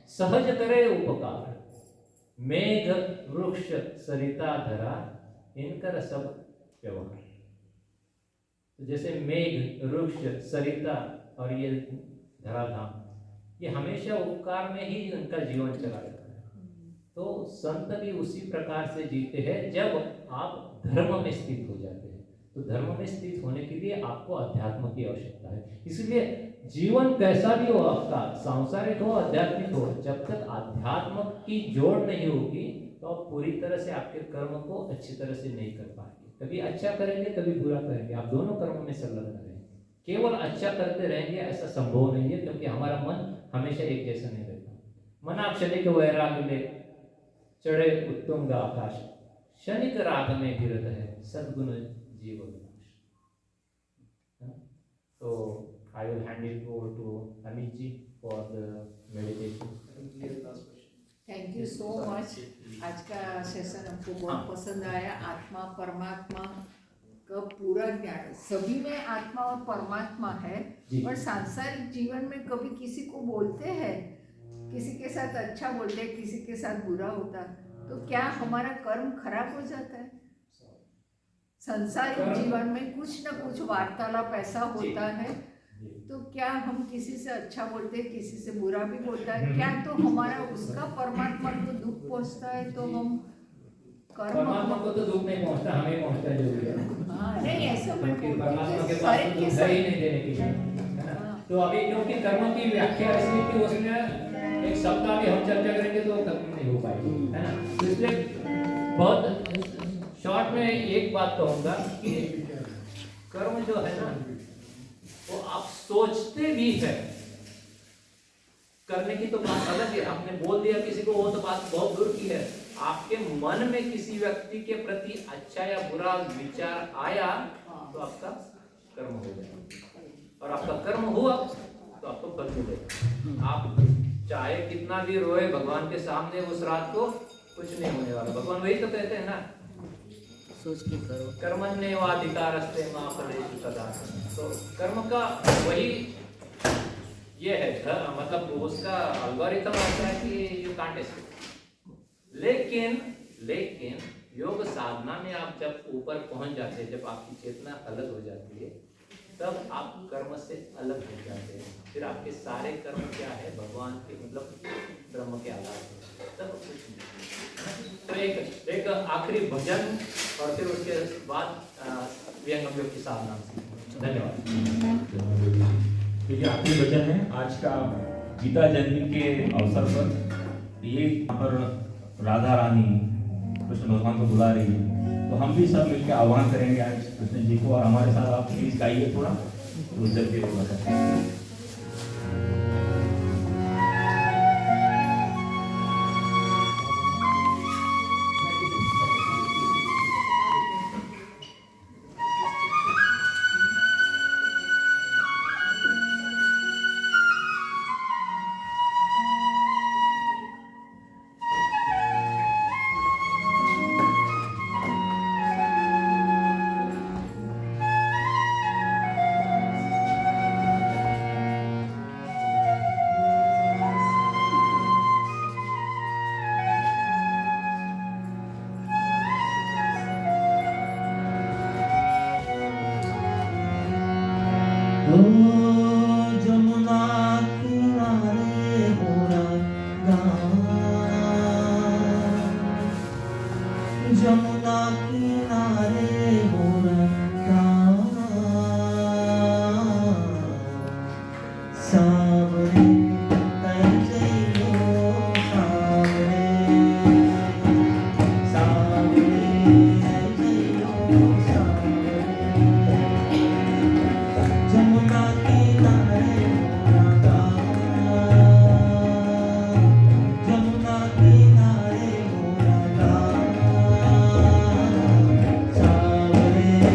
सहज करे उपकार, मेघ वृक्ष सरिता धरा, इनकर सब व्यवहार। तो जैसे मेघ, वृक्ष, सरिता और ये धराधाम, ये हमेशा उपकार में ही उनका जीवन चला जाता है। तो संत भी उसी प्रकार से जीते हैं जब आप धर्म में स्थित हो जाते हैं। तो धर्म में स्थित होने के लिए आपको अध्यात्म की आवश्यकता है। इसलिए जीवन कैसा भी हो आपका, सांसारिक हो आध्यात्मिक हो, जब तक अध्यात्म की जोड़ नहीं होगी तो आप पूरी तरह से आपके कर्म को अच्छी तरह से नहीं कर पाएंगे। कभी अच्छा करेंगे, कभी बुरा करेंगे, आप दोनों कर्मों में संलग्न रहेंगे। केवल अच्छा करते रहेंगे ऐसा संभव नहीं है, क्योंकि हमारा मन हमेशा एक जैसा नहीं रहता। मना क्षणिक वैराग ले चढ़े उत्तुंग आकाश, क्षणिक राग में गिरत है सद्गुण जीव विनाश। तो I will hand it over to Amit ji for the meditation. Thank you so much. आज का सेशन हमको बहुत पसंद आया। आत्मा परमात्मा का पूरा ज्ञान, सभी में आत्मा और परमात्मा है, पर सांसारिक जीवन में कभी किसी को बोलते हैं, किसी के साथ अच्छा बोलते हैं, किसी के साथ बुरा होता, तो क्या हमारा कर्म खराब हो जाता है? संसारिक जीवन में कुछ न कुछ वार्तालाप ऐसा होता है, तो क्या हम किसी से अच्छा बोलते हैं, किसी से बुरा भी बोलता है, क्या तो हमारा उसका परमात्मा को दुख पहुंचता है? तो हम परमात्मा को तो दुख नहीं पहुंचता, हमें पहुंचता है जो भी है। हाँ, नहीं ऐसा मैं परमात्मा के पास तो दुख ही नहीं देने के लिए, है ना? तो अभी क्योंकि कर्म की व्याख्या ऐसी है कि उसमें एक सप्ताह भी हम चर्चा करेंगे तो खत्म नहीं हो पाएगी, है ना? तो इसलिए बहुत शॉर्ट में एक बात कहूँगा कि कर्म जो है ना, वो आप सोचते भी है करने की तो बात अलग है, आपने बोल दिया किसी को, वो तो बात बहुत दूर की है। आपके मन में किसी व्यक्ति के प्रति अच्छा या बुरा विचार आया तो आपका कर्म हो गया, और आपका कर्म हुआ तो आपको फल मिलेगा। आप चाहे कितना भी रोए भगवान के सामने उस रात को, कुछ नहीं होने वाला। भगवान वही तो कहते हैं ना, सोच के करो। कर्मण्येवाधिकारस्ते मा फलेषु कदाचन। तो कर्म का वही ये है, मतलब उसका एल्गोरिथम ऐसा है कि यू कांट एस्केप। लेकिन योग साधना में आप जब ऊपर पहुंच जाते हैं, जब आपकी चेतना अलग हो जाती है, तब आप कर्म से अलग हो जाते हैं। फिर आपके सारे कर्म क्या है, भगवान के मतलब ब्रह्म के आधार पर, तब कुछ नहीं। तो एक आखिरी भजन और फिर उसके बाद विहंगम योग की साधना। धन्यवाद। ये आखिरी वचन है आज का गीता जयंती के अवसर पर। ये यहाँ पर राधा रानी कृष्ण भगवान को बुला रही है, तो हम भी सब मिलकर आह्वान करेंगे आज कृष्ण जी को, और हमारे साथ आप प्लीज गाइए थोड़ा उस जल के थोड़ा सा। जमुना किनारे मोरा गाँव, जमुना किनारे मोरा गाँव, सावरे तैजइयो सावरे, सावरे तैजइयो सावरे, जमुना किनारे मोरा गाँव, जमुना किनारे मोरा गाँव, सावरे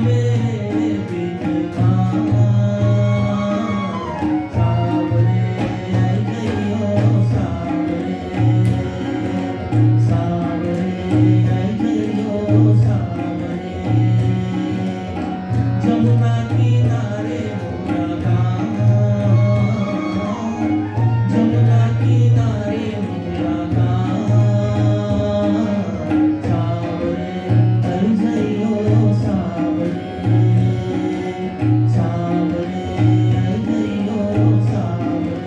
मेरे विद्वान सावरे गयो सावरे सावरे गयो सावरे जमुना किनारे मोरा गाँव जमुना किनारे मोरा गाँव सावरे गयो सावरे सावरे गयो सावरे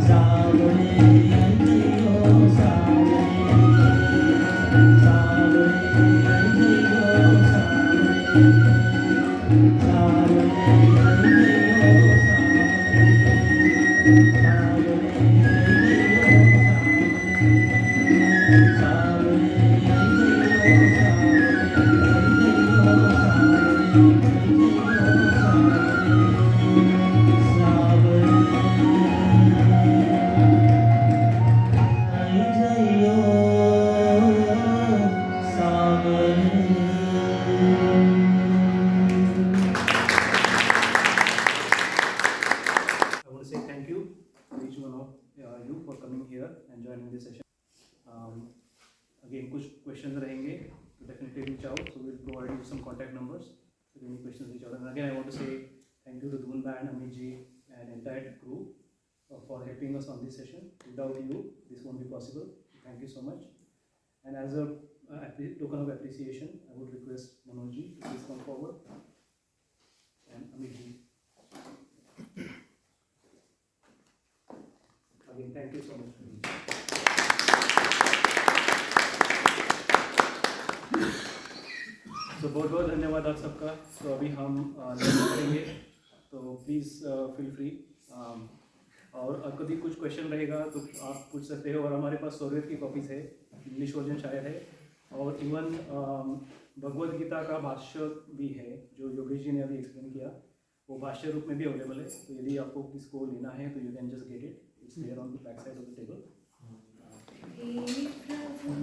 सावरे गयो सावरे I want to say thank you to each one of you for coming here and joining this session. Again, कुछ questions रहेंगे, so definitely reach out. So we'll provide you some contact numbers. So if any questions, reach out. And again, I want to say thank you to Dhoon Band, Amit ji, and entire crew for helping us on this session. Without you, this won't be possible. Thank you so much. And as a token of appreciation, I would request Manoj ji to please come forward, and Amit ji. Again, thank you so much. तो बहुत बहुत धन्यवाद आप सबका. तो अभी हम लर्न करेंगे, तो प्लीज़ फील फ्री. और कभी कुछ क्वेश्चन रहेगा तो आप पूछ सकते हो. और हमारे पास सोर्वेट की कॉपीज़ है, इंग्लिश वर्जन शायद है, और इवन भगवद गीता का भाष्य भी है जो योगेश जी ने अभी एक्सप्लेन किया, वो भाष्य रूप में भी अवेलेबल है. तो यदि आपको किसको लेना है तो you can just get it. It's there on the back side of the table.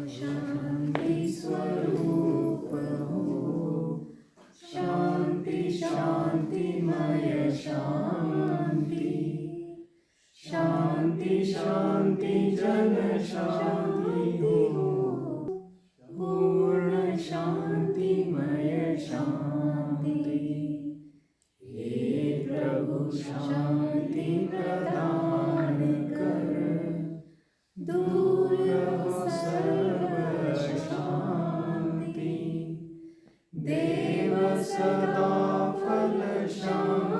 Shanti Swaroop हो, शांति शांतिमय शांति, शांति शांति जन शांति हो, पूर्ण शांतिमय शांति. हे प्रभु शांति प्रदान कर, दूर हो सर्व शांति. देव सदा फल शांति